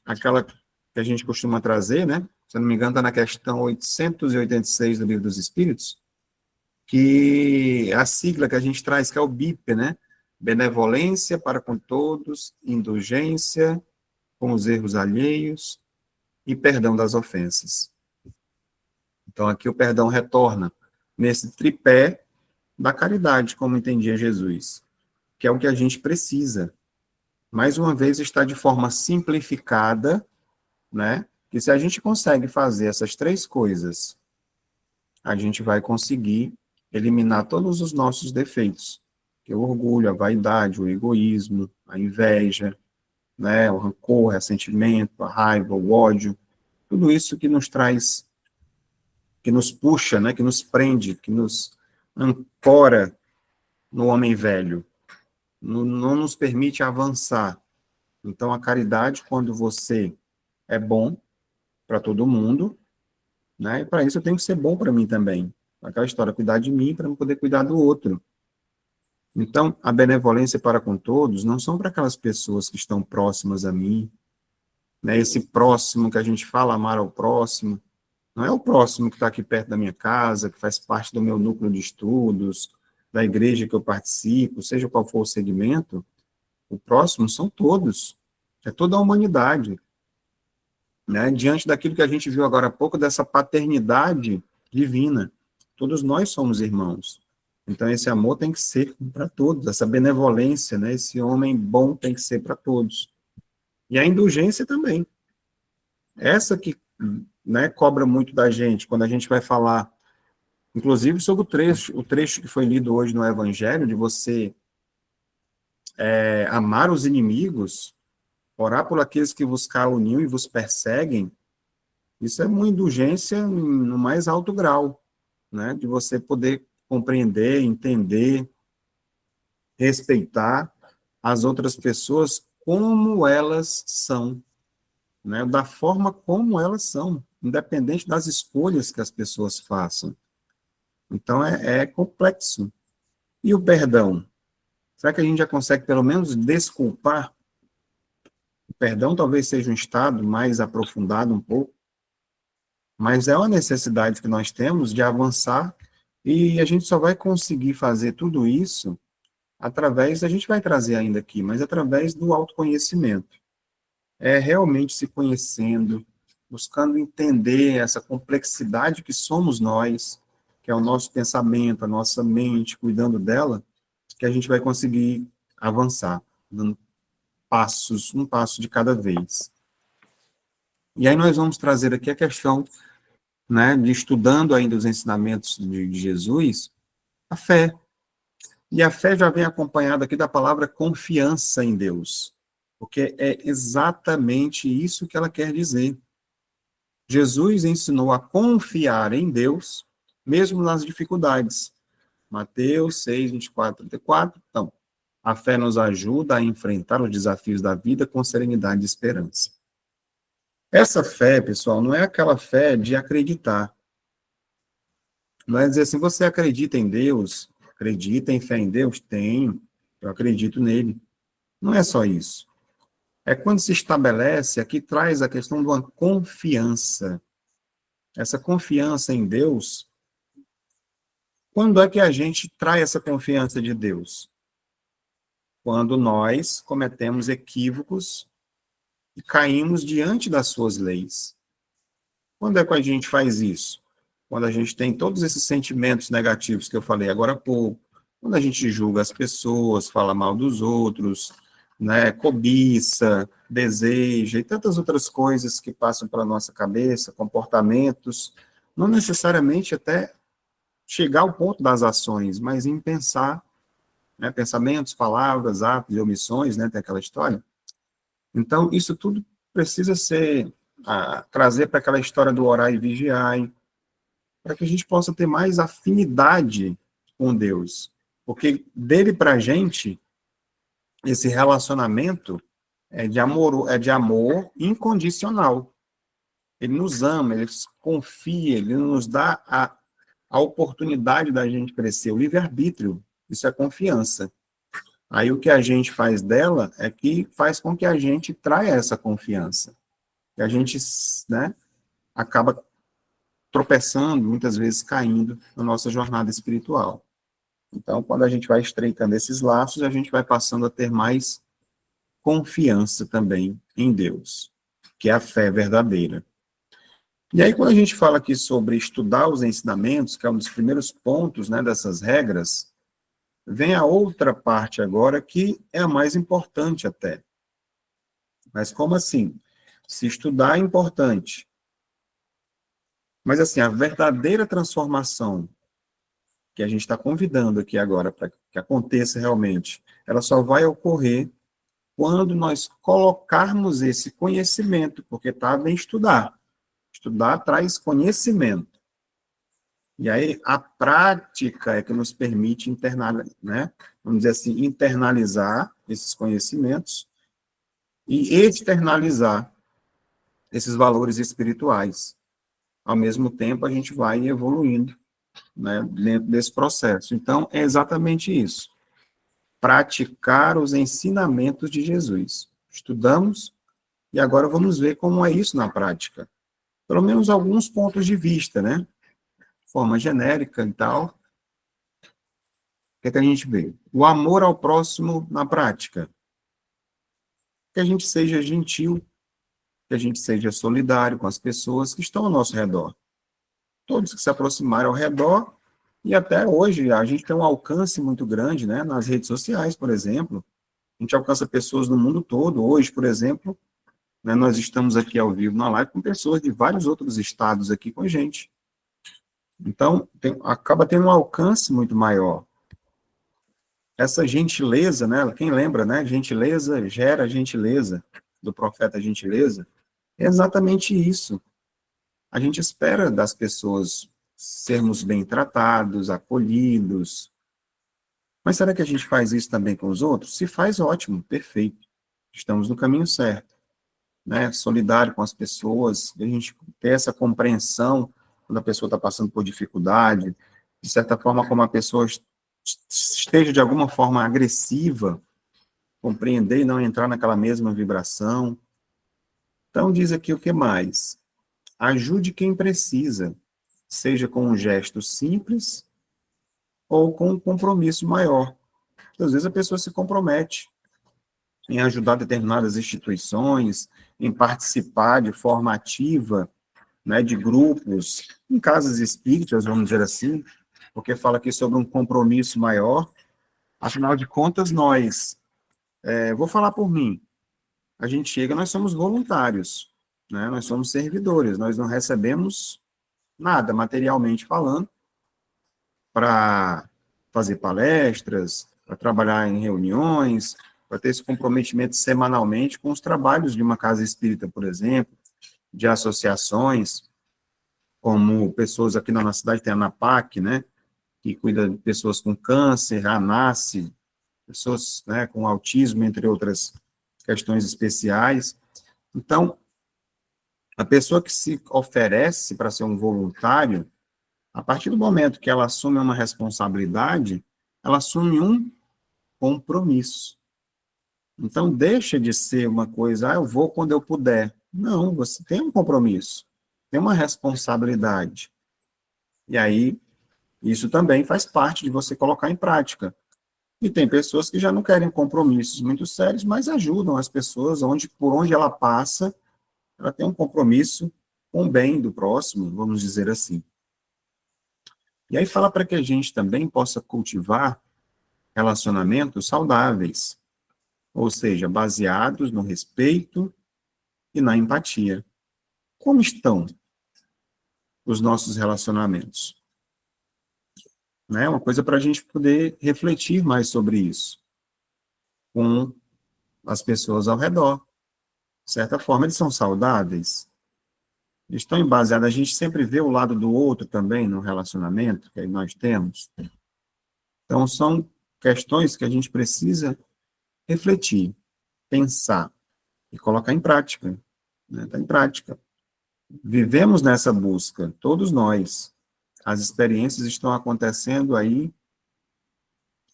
aquela que a gente costuma trazer, né? Se eu não me engano, está na questão 886 do Livro dos Espíritos, que a sigla que a gente traz, que é o BIP, né? Benevolência para com todos, indulgência com os erros alheios e perdão das ofensas. Então, aqui o perdão retorna nesse tripé da caridade, como entendia Jesus, que é o que a gente precisa. Mais uma vez, está de forma simplificada, né? Que se a gente consegue fazer essas três coisas, a gente vai conseguir eliminar todos os nossos defeitos, que é o orgulho, a vaidade, o egoísmo, a inveja, né? O rancor, o ressentimento, a raiva, o ódio, tudo isso que nos traz, que nos puxa, né? Que nos prende, que nos ancora no homem velho, não nos permite avançar. Então, a caridade, quando você é bom para todo mundo, né? E para isso eu tenho que ser bom para mim também. Aquela história, cuidar de mim para eu poder cuidar do outro. Então, a benevolência para com todos não são para aquelas pessoas que estão próximas a mim, né? Esse próximo que a gente fala, amar ao próximo, não é o próximo que está aqui perto da minha casa, que faz parte do meu núcleo de estudos, da igreja que eu participo, seja qual for o segmento. O próximo são todos, é toda a humanidade, né? Diante daquilo que a gente viu agora há pouco, dessa paternidade divina. Todos nós somos irmãos. Então, esse amor tem que ser para todos, essa benevolência, né? Esse homem bom tem que ser para todos. E a indulgência também. Essa que, né, cobra muito da gente, quando a gente vai falar, inclusive sobre o trecho que foi lido hoje no Evangelho, de você amar os inimigos, orar por aqueles que vos caluniam e vos perseguem. Isso é uma indulgência no mais alto grau, né? De você poder compreender, entender, respeitar as outras pessoas como elas são, né? Da forma como elas são, independente das escolhas que as pessoas façam. Então, é complexo. E o perdão? Será que a gente já consegue, pelo menos, desculpar? O perdão talvez seja um estado mais aprofundado um pouco, mas é uma necessidade que nós temos de avançar, e a gente só vai conseguir fazer tudo isso através, a gente vai trazer ainda aqui, mas através do autoconhecimento. É realmente se conhecendo, buscando entender essa complexidade que somos nós, que é o nosso pensamento, a nossa mente, cuidando dela, que a gente vai conseguir avançar, dando passos, um passo de cada vez. E aí nós vamos trazer aqui a questão, né, de estudando ainda os ensinamentos de Jesus, a fé. E a fé já vem acompanhada aqui da palavra confiança em Deus, porque é exatamente isso que ela quer dizer. Jesus ensinou a confiar em Deus, mesmo nas dificuldades. Mateus 6, 24, 34. Então, a fé nos ajuda a enfrentar os desafios da vida com serenidade e esperança. Essa fé, pessoal, não é aquela fé de acreditar. Não é dizer assim, você acredita em Deus? Acredita em fé em Deus? Tenho, eu acredito nele. Não é só isso. É quando se estabelece, aqui traz a questão de uma confiança. Essa confiança em Deus, quando é que a gente traz essa confiança de Deus? Quando nós cometemos equívocos e caímos diante das suas leis. Quando é que a gente faz isso? Quando a gente tem todos esses sentimentos negativos que eu falei agora há pouco, quando a gente julga as pessoas, fala mal dos outros, né, cobiça, deseja e tantas outras coisas que passam pela nossa cabeça, comportamentos, não necessariamente até chegar ao ponto das ações, mas em pensar, né, pensamentos, palavras, atos e omissões, né, tem aquela história. Então, isso tudo precisa ser, trazer para aquela história do orar e vigiar, para que a gente possa ter mais afinidade com Deus. Porque dele para a gente, esse relacionamento é de amor incondicional. Ele nos ama, ele confia, ele nos dá a oportunidade da gente crescer, o livre-arbítrio. Isso é confiança. Aí o que a gente faz dela é que faz com que a gente traia essa confiança. e a gente, né, acaba tropeçando, muitas vezes caindo na nossa jornada espiritual. Então, quando a gente vai estreitando esses laços, a gente vai passando a ter mais confiança também em Deus, que é a fé verdadeira. E aí, quando a gente fala aqui sobre estudar os ensinamentos, que é um dos primeiros pontos, né, dessas regras, vem a outra parte agora, que é a mais importante até. Mas como assim? Se estudar é importante. Mas assim, a verdadeira transformação que a gente está convidando aqui agora para que aconteça realmente, ela só vai ocorrer quando nós colocarmos esse conhecimento, porque está bem estudar. Estudar traz conhecimento. E aí a prática é que nos permite internalizar, né? Vamos dizer assim, internalizar esses conhecimentos e externalizar esses valores espirituais. Ao mesmo tempo, a gente vai evoluindo, né, dentro desse processo. Então, é exatamente isso. Praticar os ensinamentos de Jesus. Estudamos e agora vamos ver como é isso na prática. Pelo menos alguns pontos de vista, né? De forma genérica e tal. O que é que a gente vê? O amor ao próximo na prática. Que a gente seja gentil, que a gente seja solidário com as pessoas que estão ao nosso redor. Todos que se aproximaram ao redor, e até hoje a gente tem um alcance muito grande, né? Nas redes sociais, por exemplo. A gente alcança pessoas do mundo todo. Hoje, por exemplo, né, nós estamos aqui ao vivo na live com pessoas de vários outros estados aqui com a gente. Então, acaba tendo um alcance muito maior. Essa gentileza, né? Quem lembra, né? Gentileza gera gentileza, do profeta Gentileza. É exatamente isso. A gente espera das pessoas sermos bem tratados, acolhidos. Mas será que a gente faz isso também com os outros? Se faz, ótimo, perfeito. Estamos no caminho certo, né? Solidário com as pessoas, a gente ter essa compreensão quando a pessoa está passando por dificuldade, de certa forma, como a pessoa esteja de alguma forma agressiva, compreender e não entrar naquela mesma vibração. Então, diz aqui o que mais? Ajude quem precisa, seja com um gesto simples ou com um compromisso maior. Às vezes a pessoa se compromete em ajudar determinadas instituições, em participar de forma ativa, né, de grupos, em casas espíritas, vamos dizer assim, porque fala aqui sobre um compromisso maior. Afinal de contas, nós, vou falar por mim, a gente chega, nós somos voluntários, né, nós somos servidores, nós não recebemos nada, materialmente falando, para fazer palestras, para trabalhar em reuniões, para ter esse comprometimento semanalmente com os trabalhos de uma casa espírita, por exemplo, de associações, como pessoas aqui na nossa cidade, tem a ANAPAC, né, que cuida de pessoas com câncer, a ANASSE, pessoas, né, com autismo, entre outras questões especiais. Então, a pessoa que se oferece para ser um voluntário, a partir do momento que ela assume uma responsabilidade, ela assume um compromisso. Então, deixa de ser uma coisa, eu vou quando eu puder. Não, você tem um compromisso, tem uma responsabilidade. E aí, isso também faz parte de você colocar em prática. E tem pessoas que já não querem compromissos muito sérios, mas ajudam as pessoas, por onde ela passa, ela tem um compromisso com o bem do próximo, vamos dizer assim. E aí fala para que a gente também possa cultivar relacionamentos saudáveis, ou seja, baseados no respeito e na empatia. Como estão os nossos relacionamentos? Né? Uma coisa para a gente poder refletir mais sobre isso com as pessoas ao redor. De certa forma, eles são saudáveis, eles estão baseados, a gente sempre vê o lado do outro também no relacionamento que nós temos. Então, são questões que a gente precisa refletir, pensar e colocar em prática. Né? Tá em prática. Vivemos nessa busca, todos nós. As experiências estão acontecendo aí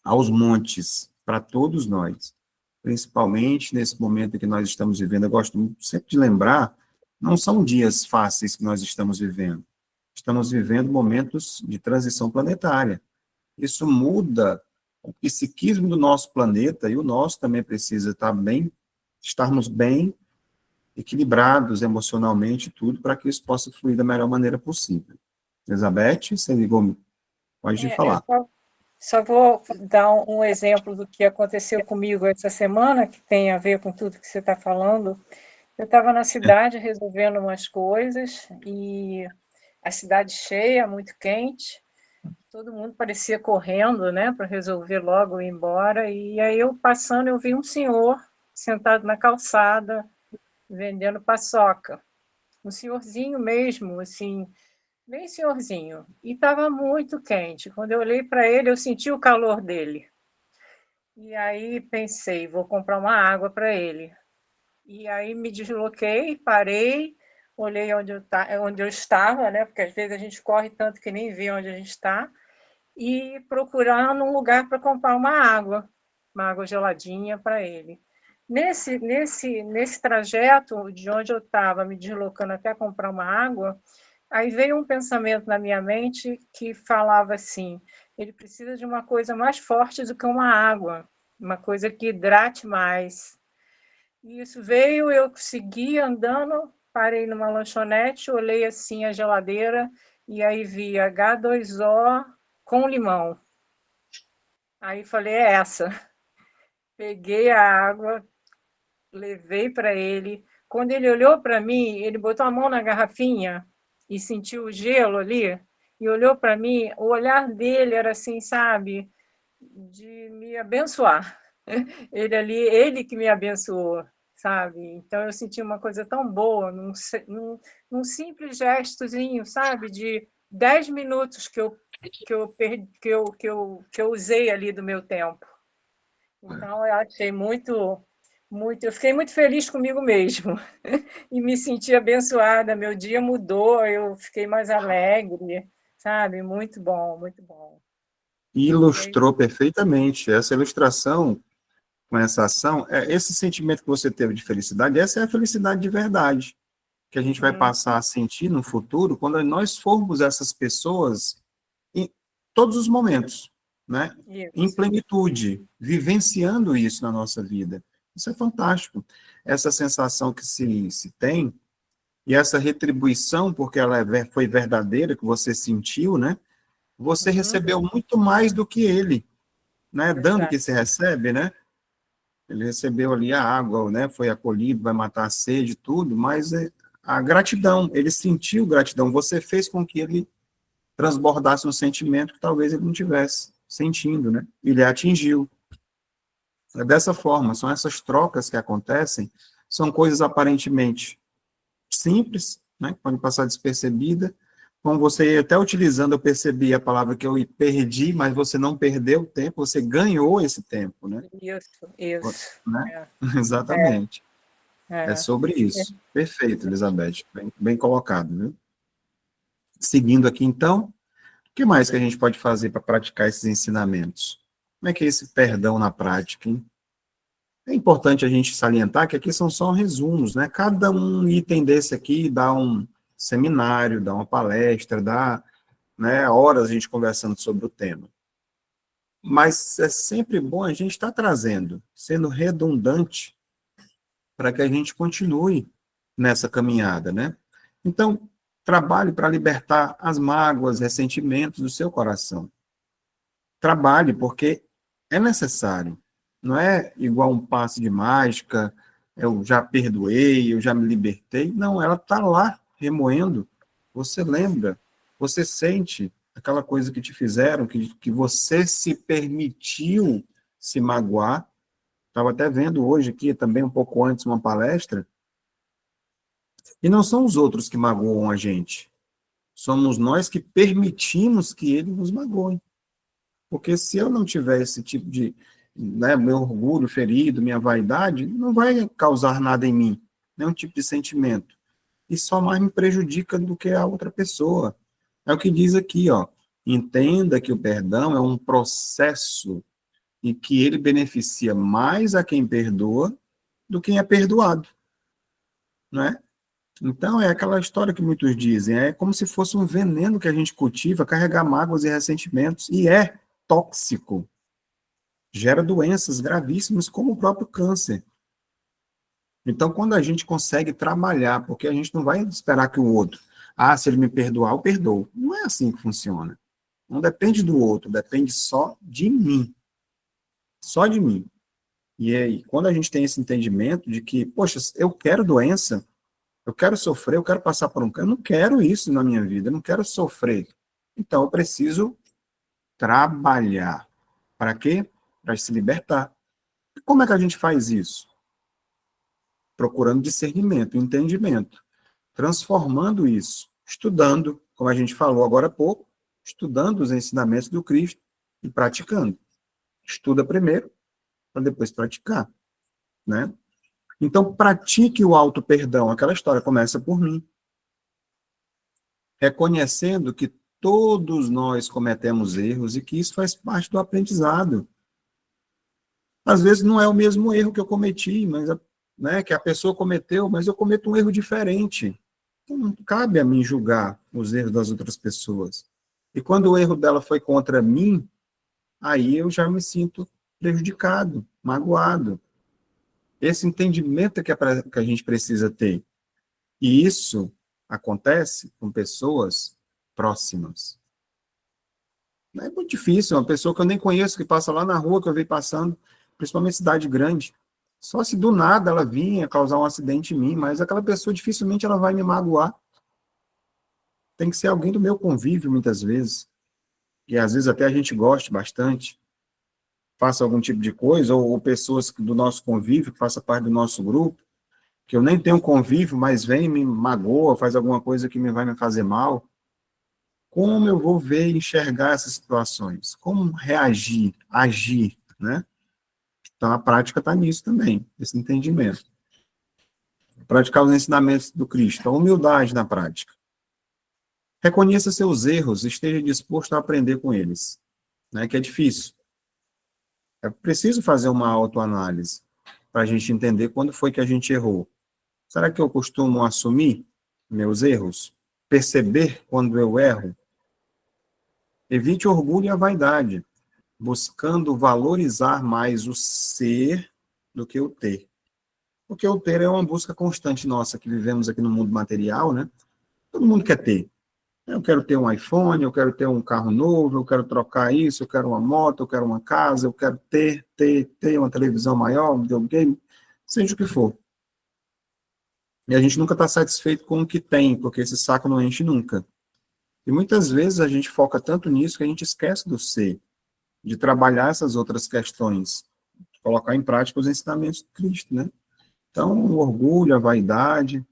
aos montes, para todos nós. Principalmente nesse momento que nós estamos vivendo. Eu gosto sempre de lembrar Não são dias fáceis que nós estamos vivendo. Estamos vivendo momentos de transição planetária. Isso muda o psiquismo do nosso planeta, e o nosso também precisa estarmos bem equilibrados emocionalmente, tudo, para que isso possa fluir da melhor maneira possível. Elizabeth, você ligou, pode Eu falar. só vou dar um exemplo do que aconteceu comigo essa semana, que tem a ver com tudo que você está falando. Eu estava na cidade resolvendo umas coisas e a cidade cheia, muito quente, todo mundo parecia correndo, né, para resolver logo ir embora. E aí eu passando, eu vi um senhor sentado na calçada vendendo paçoca, um senhorzinho mesmo, assim, bem senhorzinho. E estava muito quente. Quando eu olhei para ele, eu senti o calor dele. E aí pensei, vou comprar uma água para ele. E aí me desloquei, parei, olhei onde eu estava, né? Porque às vezes a gente corre tanto que nem vê onde a gente está, e procurando um lugar para comprar uma água geladinha para ele. Nesse trajeto de onde eu estava me deslocando até comprar uma água, aí veio um pensamento na minha mente que falava assim: ele precisa de uma coisa mais forte do que uma água, uma coisa que hidrate mais. E isso veio, eu segui andando, parei numa lanchonete, olhei assim a geladeira e aí vi H2O com limão. Aí falei, é essa. Peguei a água, levei para ele. Quando ele olhou para mim, ele botou a mão na garrafinha e sentiu o gelo ali, e olhou para mim, o olhar dele era assim, sabe, de me abençoar. Ele que me abençoou, sabe? Então eu senti uma coisa tão boa num simples gestozinho, sabe? De 10 minutos que eu usei ali do meu tempo. Então eu achei eu fiquei muito feliz comigo mesmo e me senti abençoada. Meu dia mudou, eu fiquei mais alegre, sabe? Muito bom, muito bom. E aí, Ilustrou perfeitamente. Essa ilustração, com essa ação, esse sentimento que você teve de felicidade, essa é a felicidade de verdade, que a gente vai passar a sentir no futuro quando nós formos essas pessoas em todos os momentos, né? Em isso, plenitude, vivenciando isso na nossa vida. Isso é fantástico. Essa sensação que se tem, e essa retribuição, porque ela foi verdadeira, que você sentiu, né? Você recebeu muito mais do que ele, né? Dando verdade. que se recebe, né? Ele recebeu ali a água, né? Foi acolhido, vai matar a sede, tudo, mas a gratidão, ele sentiu gratidão. Você fez com que ele transbordasse um sentimento que talvez ele não tivesse sentindo, né? Ele atingiu. É dessa forma, são essas trocas que acontecem, são coisas aparentemente simples, né? Que podem passar despercebida. Como você até utilizando, eu percebi a palavra que eu perdi, mas você não perdeu o tempo, você ganhou esse tempo, né? Isso. Né? É, Exatamente. É é. sobre isso. Perfeito, Elizabeth. Bem colocado, viu? Seguindo aqui, então, o que mais que a gente pode fazer para praticar esses ensinamentos? Como é que é esse perdão na prática, hein? É importante a gente salientar que aqui são só resumos, né? Cada um item desse aqui dá um seminário, dá uma palestra, dá, né, horas a gente conversando sobre o tema. Mas é sempre bom a gente estar trazendo, sendo redundante, para que a gente continue nessa caminhada, né? Então, trabalhe para libertar as mágoas, ressentimentos do seu coração. Trabalhe, porque é necessário. Não é igual um passe de mágica, eu já perdoei, eu já me libertei. Não, ela está lá remoendo. Você lembra, você sente aquela coisa que te fizeram, que você se permitiu se magoar. Estava até vendo hoje aqui, também um pouco antes, uma palestra, e não são os outros que magoam a gente. Somos nós que permitimos que ele nos magoe. Porque se eu não tiver esse tipo de, né, meu orgulho ferido, minha vaidade, não vai causar nada em mim, nenhum tipo de sentimento. E só mais me prejudica do que a outra pessoa. É o que diz aqui, ó. Entenda que o perdão é um processo e que ele beneficia mais a quem perdoa do que quem é perdoado, né? Então, é aquela história que muitos dizem, é como se fosse um veneno que a gente cultiva, carregar mágoas e ressentimentos, e é tóxico, gera doenças gravíssimas, como o próprio câncer. Então, quando a gente consegue trabalhar, porque a gente não vai esperar que o outro, se ele me perdoar, eu perdoo. Não é assim que funciona. Não depende do outro, depende só de mim. Só de mim. E aí, quando a gente tem esse entendimento de que, poxa, eu quero doença, eu quero sofrer, eu quero passar por um câncer, eu não quero isso na minha vida, eu não quero sofrer. Então, eu preciso trabalhar. Para quê? Para se libertar. E como é que a gente faz isso? Procurando discernimento, entendimento, transformando isso, estudando, como a gente falou agora há pouco, estudando os ensinamentos do Cristo e praticando. Estuda primeiro, para depois praticar, né? Então, pratique o auto-perdão. Aquela história começa por mim. Reconhecendo que todos nós cometemos erros e que isso faz parte do aprendizado. Às vezes não é o mesmo erro que eu cometi, mas né, que a pessoa cometeu, mas eu cometo um erro diferente. Então, não cabe a mim julgar os erros das outras pessoas. E quando o erro dela foi contra mim, aí eu já me sinto prejudicado, magoado. Esse entendimento é que a gente precisa ter. E isso acontece com pessoas próximas. É muito difícil, uma pessoa que eu nem conheço, que passa lá na rua, que eu vi passando, principalmente cidade grande. Só se do nada ela vinha causar um acidente em mim, mas aquela pessoa dificilmente ela vai me magoar. Tem que ser alguém do meu convívio, muitas vezes. E às vezes até a gente goste bastante, faça algum tipo de coisa, ou pessoas do nosso convívio, que faça parte do nosso grupo, que eu nem tenho convívio, mas vem e me magoa, faz alguma coisa que vai me fazer mal. Como eu vou ver e enxergar essas situações? Como reagir, agir, né? Então, a prática está nisso também, esse entendimento. Praticar os ensinamentos do Cristo, a humildade na prática. Reconheça seus erros, esteja disposto a aprender com eles, né? Que é difícil. É preciso fazer uma autoanálise para a gente entender quando foi que a gente errou. Será que eu costumo assumir meus erros? Perceber quando eu erro? Evite o orgulho e a vaidade, buscando valorizar mais o ser do que o ter. Porque o ter é uma busca constante nossa, que vivemos aqui no mundo material, né? Todo mundo quer ter. Eu quero ter um iPhone, eu quero ter um carro novo, eu quero trocar isso, eu quero uma moto, eu quero uma casa, eu quero ter uma televisão maior, um videogame, seja o que for. E a gente nunca está satisfeito com o que tem, porque esse saco não enche nunca. E muitas vezes a gente foca tanto nisso que a gente esquece do ser, de trabalhar essas outras questões, de colocar em prática os ensinamentos de Cristo, né? Então, o orgulho, a vaidade,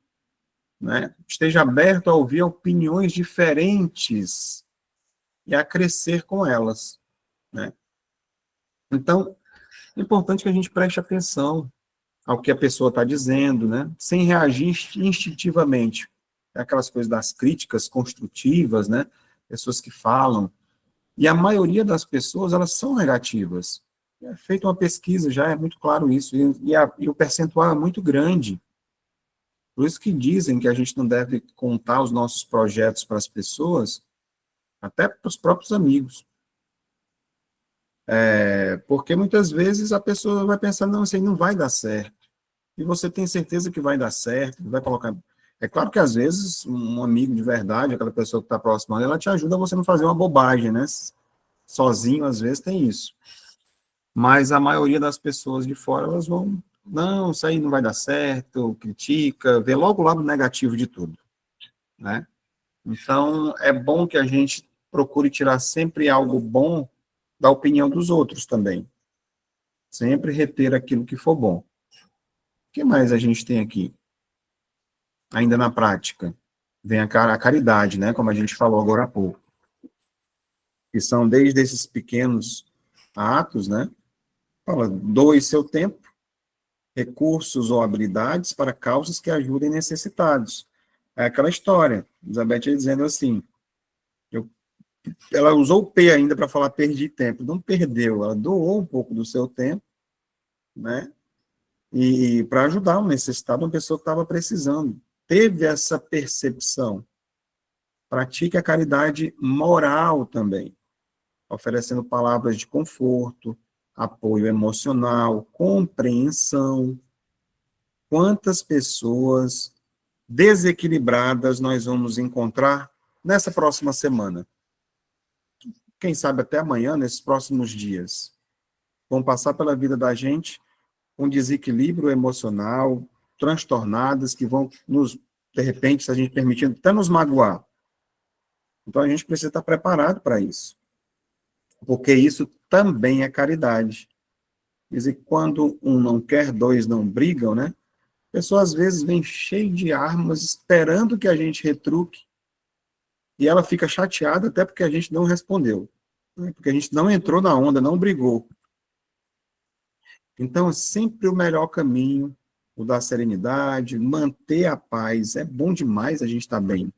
né? Esteja aberto a ouvir opiniões diferentes e a crescer com elas, né? Então, é importante que a gente preste atenção ao que a pessoa está dizendo, né? Sem reagir instintivamente. É aquelas coisas das críticas construtivas, né? Pessoas que falam. E a maioria das pessoas, elas são negativas. É feita uma pesquisa, já é muito claro isso. E o percentual é muito grande. Por isso que dizem que a gente não deve contar os nossos projetos para as pessoas, até para os próprios amigos. Porque muitas vezes a pessoa vai pensar, não, isso aí não vai dar certo. E você tem certeza que vai dar certo, vai colocar... É claro que às vezes um amigo de verdade, aquela pessoa que está próxima, ela te ajuda a você não fazer uma bobagem, né? Sozinho, às vezes, tem isso. Mas a maioria das pessoas de fora, elas vão, não, isso aí não vai dar certo, critica, vê logo o lado negativo de tudo, né? Então, é bom que a gente procure tirar sempre algo bom da opinião dos outros também. Sempre reter aquilo que for bom. O que mais a gente tem aqui? Ainda na prática. Vem a caridade, né? Como a gente falou agora há pouco. Que são desde esses pequenos atos, né? Fala, doe seu tempo, recursos ou habilidades para causas que ajudem necessitados. É aquela história. Elizabeth dizendo assim, ela usou o P ainda para falar perdi tempo. Não perdeu, ela doou um pouco do seu tempo, né? E para ajudar um necessitado, uma pessoa que estava precisando. teve essa percepção. Pratique a caridade moral também, oferecendo palavras de conforto, apoio emocional, compreensão. Quantas pessoas desequilibradas nós vamos encontrar nessa próxima semana? Quem sabe até amanhã, nesses próximos dias. Vão passar pela vida da gente com desequilíbrio emocional, transtornadas, que vão nos, de repente, se a gente permitir, até nos magoar. Então a gente precisa estar preparado para isso. Porque isso também é caridade. Quer dizer, quando um não quer, dois não brigam, né? A pessoa às vezes vem cheia de armas, esperando que a gente retruque, e ela fica chateada até porque a gente não respondeu, né? Porque a gente não entrou na onda, não brigou. Então, é sempre o melhor caminho, o da serenidade, manter a paz. É bom demais a gente estar bem.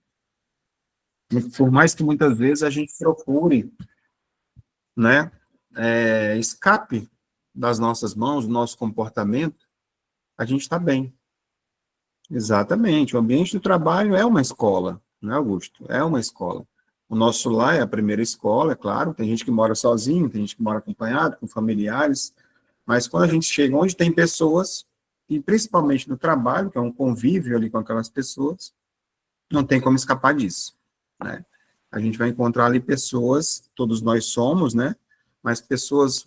Por mais que muitas vezes a gente procure, né, escape das nossas mãos, do nosso comportamento, a gente está bem. Exatamente. O ambiente do trabalho é uma escola, né, Augusto? É uma escola. O nosso lar é a primeira escola, é claro. Tem gente que mora sozinho, tem gente que mora acompanhado, com familiares. Mas quando a gente chega onde tem pessoas, e principalmente no trabalho, que é um convívio ali com aquelas pessoas, não tem como escapar disso, né? A gente vai encontrar ali pessoas, todos nós somos, né? Mas pessoas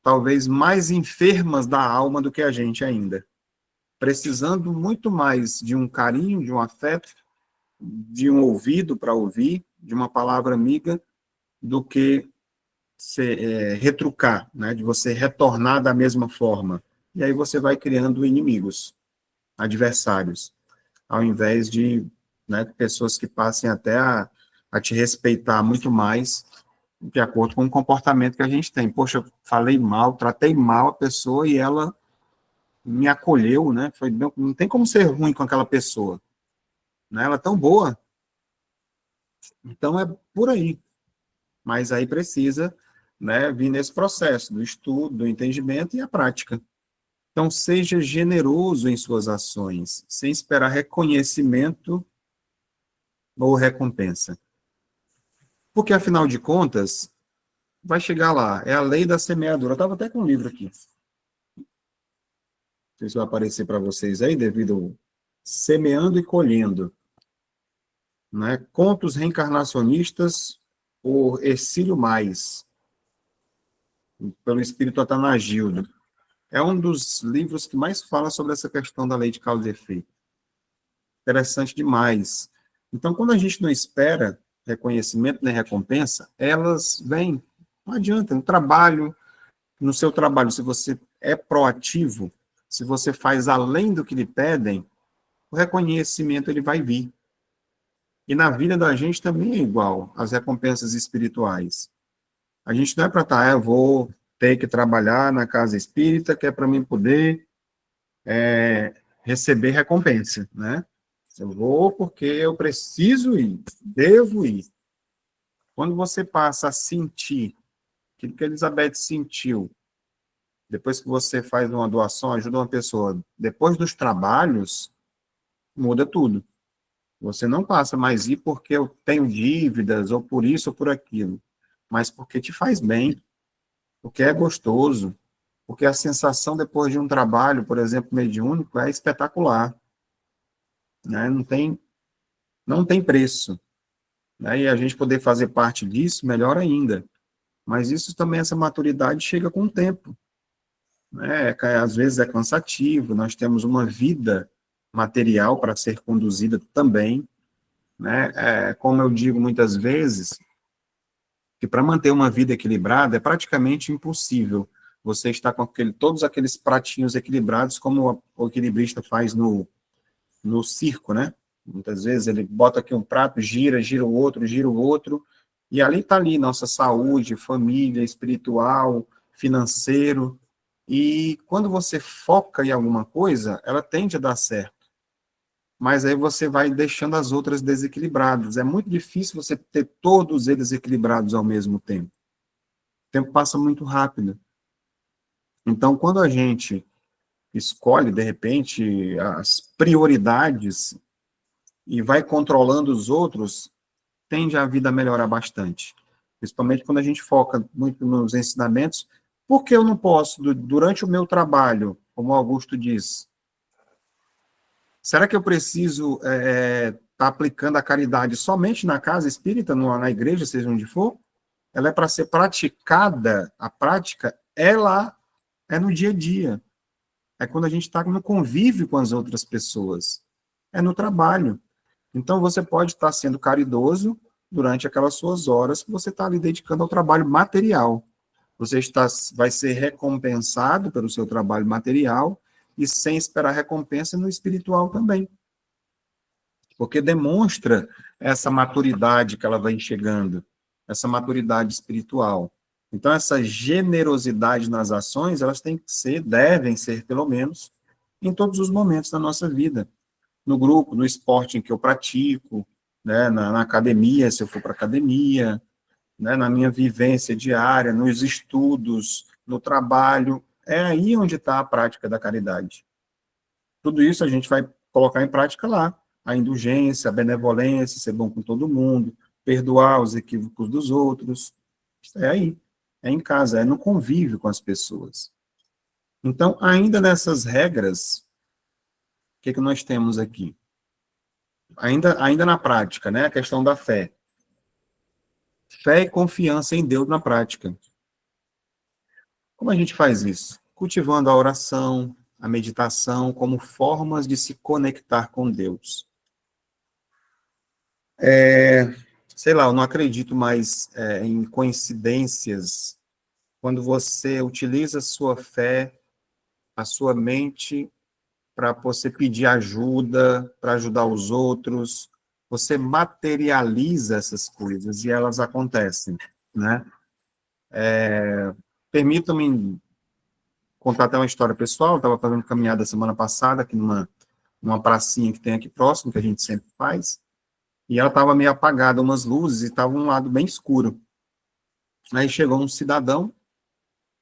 talvez mais enfermas da alma do que a gente ainda, precisando muito mais de um carinho, de um afeto, de um ouvido para ouvir, de uma palavra amiga, do que retrucar, né? De você retornar da mesma forma. E aí você vai criando inimigos, adversários, ao invés de, né, pessoas que passem até a te respeitar muito mais de acordo com o comportamento que a gente tem. Poxa, eu falei mal, tratei mal a pessoa e ela me acolheu, né? Não tem como ser ruim com aquela pessoa, né? Ela é tão boa. Então é por aí. Mas aí precisa, né, vir nesse processo do estudo, do entendimento e a prática. Então seja generoso em suas ações, sem esperar reconhecimento ou recompensa. Porque, afinal de contas, vai chegar lá, é a lei da semeadura. Eu estava até com um livro aqui. Não sei se vai aparecer para vocês aí, devido ao Semeando e Colhendo, né? Contos reencarnacionistas por Hercílio Mais, pelo espírito Atanagildo. É um dos livros que mais fala sobre essa questão da lei de causa e efeito. Interessante demais. Então, quando a gente não espera reconhecimento nem recompensa, elas vêm. Não adianta, no seu trabalho, se você é proativo, se você faz além do que lhe pedem, o reconhecimento ele vai vir. E na vida da gente também é igual, as recompensas espirituais. A gente não é para estar, eu vou ter que trabalhar na casa espírita, que é para mim poder receber recompensa, né? Eu vou porque eu preciso ir, devo ir. Quando você passa a sentir aquilo que a Elizabeth sentiu, depois que você faz uma doação, ajuda uma pessoa, depois dos trabalhos, muda tudo. Você não passa mais ir porque eu tenho dívidas, ou por isso ou por aquilo, mas porque te faz bem, porque é gostoso, porque a sensação depois de um trabalho, por exemplo, mediúnico, é espetacular, né? Não tem preço, né? E a gente poder fazer parte disso, melhor ainda. Mas isso também, essa maturidade chega com o tempo, né? Às vezes é cansativo, nós temos uma vida material para ser conduzida também, né? Como eu digo muitas vezes, que para manter uma vida equilibrada é praticamente impossível você estar com todos aqueles pratinhos equilibrados, como o equilibrista faz no circo, né? Muitas vezes ele bota aqui um prato, gira o outro, e ali está ali nossa saúde, família, espiritual, financeiro, e quando você foca em alguma coisa, ela tende a dar certo. Mas aí você vai deixando as outras desequilibradas. É muito difícil você ter todos eles equilibrados ao mesmo tempo. O tempo passa muito rápido. Então, quando a gente escolhe, de repente, as prioridades, e vai controlando os outros, tende a vida a melhorar bastante. Principalmente quando a gente foca muito nos ensinamentos. Por que eu não posso, durante o meu trabalho, como o Augusto diz, será que eu preciso estar aplicando a caridade somente na casa espírita, na igreja, seja onde for? Ela é para ser praticada, a prática, ela é no dia a dia. É quando a gente está no convívio com as outras pessoas. É no trabalho. Então, você pode estar sendo caridoso durante aquelas suas horas que você está ali dedicando ao trabalho material. Vai ser recompensado pelo seu trabalho material e sem esperar recompensa no espiritual também. Porque demonstra essa maturidade que ela vai chegando, essa maturidade espiritual. Então, essa generosidade nas ações, elas têm que ser, devem ser, pelo menos, em todos os momentos da nossa vida. No grupo, no esporte em que eu pratico, né, na academia, se eu for para academia, né, na minha vivência diária, nos estudos, no trabalho. É aí onde está a prática da caridade. Tudo isso a gente vai colocar em prática lá. A indulgência, a benevolência, ser bom com todo mundo, perdoar os equívocos dos outros. É aí. É em casa, é no convívio com as pessoas. Então, ainda nessas regras, o que nós temos aqui? Ainda na prática, né? A questão da fé. Fé e confiança em Deus na prática. Como a gente faz isso? Cultivando a oração, a meditação como formas de se conectar com Deus. Sei lá, eu não acredito mais em coincidências quando você utiliza a sua fé, a sua mente, para você pedir ajuda, para ajudar os outros. Você materializa essas coisas e elas acontecem, né? Permitam-me contar até uma história pessoal. Eu estava fazendo caminhada semana passada aqui numa pracinha que tem aqui próximo, que a gente sempre faz, e ela estava meio apagada, umas luzes, e estava um lado bem escuro. Aí chegou um cidadão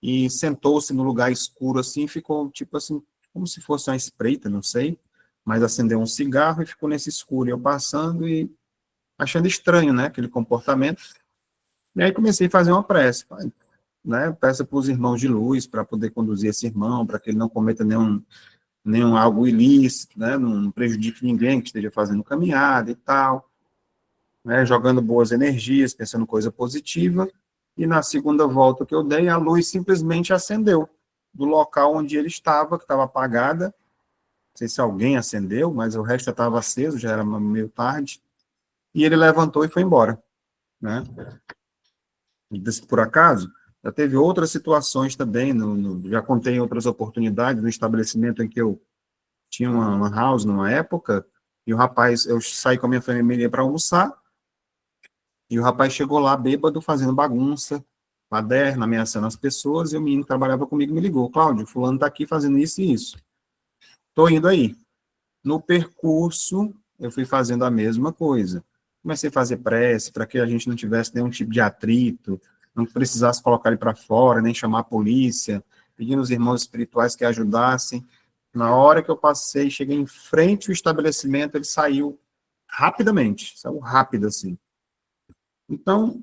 e sentou-se no lugar escuro assim, ficou tipo assim, como se fosse uma espreita, não sei, mas acendeu um cigarro e ficou nesse escuro. E eu passando e achando estranho, né, aquele comportamento. E aí comecei a fazer uma prece, né, peça para os irmãos de luz, para poder conduzir esse irmão, para que ele não cometa nenhum algo ilícito, né, não prejudique ninguém que esteja fazendo caminhada e tal, né, jogando boas energias, pensando coisa positiva, e na segunda volta que eu dei, a luz simplesmente acendeu do local onde ele estava, que estava apagada, não sei se alguém acendeu, mas o resto já estava aceso, já era meio tarde, e ele levantou e foi embora, né. Por acaso, já teve outras situações também, já contei em outras oportunidades, no estabelecimento em que eu tinha uma house numa época, e o rapaz, eu saí com a minha família para almoçar, e o rapaz chegou lá bêbado, fazendo bagunça, baderna, ameaçando as pessoas, e o menino que trabalhava comigo me ligou: Cláudio, fulano está aqui fazendo isso e isso. Estou indo aí. No percurso, eu fui fazendo a mesma coisa. Comecei a fazer prece para que a gente não tivesse nenhum tipo de atrito, não precisasse colocar ele para fora, nem chamar a polícia, pedindo aos irmãos espirituais que ajudassem. Na hora que eu passei, cheguei em frente ao estabelecimento, ele saiu rapidamente, saiu rápido assim. Então,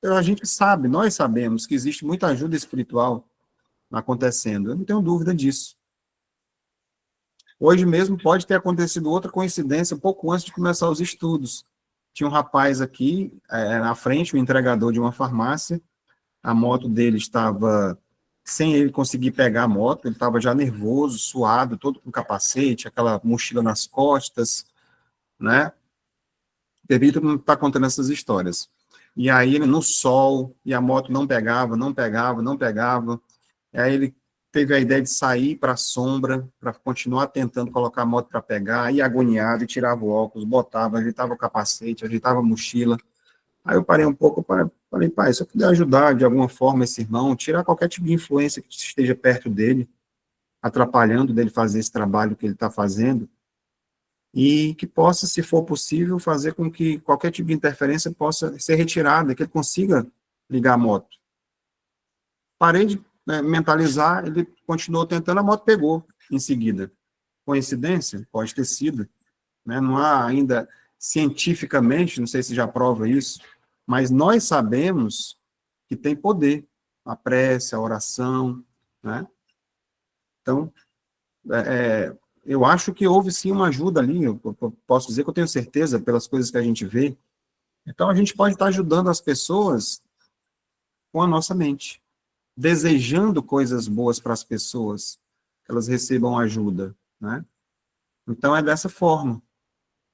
a gente sabe, nós sabemos que existe muita ajuda espiritual acontecendo, eu não tenho dúvida disso. Hoje mesmo pode ter acontecido outra coincidência, pouco antes de começar os estudos. Tinha um rapaz aqui, na frente, um entregador de uma farmácia, a moto dele estava sem ele conseguir pegar a moto, ele estava já nervoso, suado, todo com capacete, aquela mochila nas costas, né? Permita não estar contando essas histórias. E aí ele no sol, e a moto não pegava, não pegava, não pegava. E aí ele teve a ideia de sair para a sombra, para continuar tentando colocar a moto para pegar, e agoniado, e tirava o óculos, botava, ajeitava o capacete, ajeitava a mochila. Aí eu parei um pouco, falei, pai, se eu puder ajudar de alguma forma esse irmão, tirar qualquer tipo de influência que esteja perto dele, atrapalhando dele fazer esse trabalho que ele está fazendo, e que possa, se for possível, fazer com que qualquer tipo de interferência possa ser retirada, que ele consiga ligar a moto. Parei de mentalizar, ele continuou tentando, a moto pegou em seguida. Coincidência? Pode ter sido, né? Não há ainda cientificamente, não sei se já prova isso, mas nós sabemos que tem poder a prece, a oração, né? Então, eu acho que houve sim uma ajuda ali, eu posso dizer que eu tenho certeza pelas coisas que a gente vê. Então, a gente pode estar ajudando as pessoas com a nossa mente, desejando coisas boas para as pessoas, que elas recebam ajuda, né? Então, é dessa forma.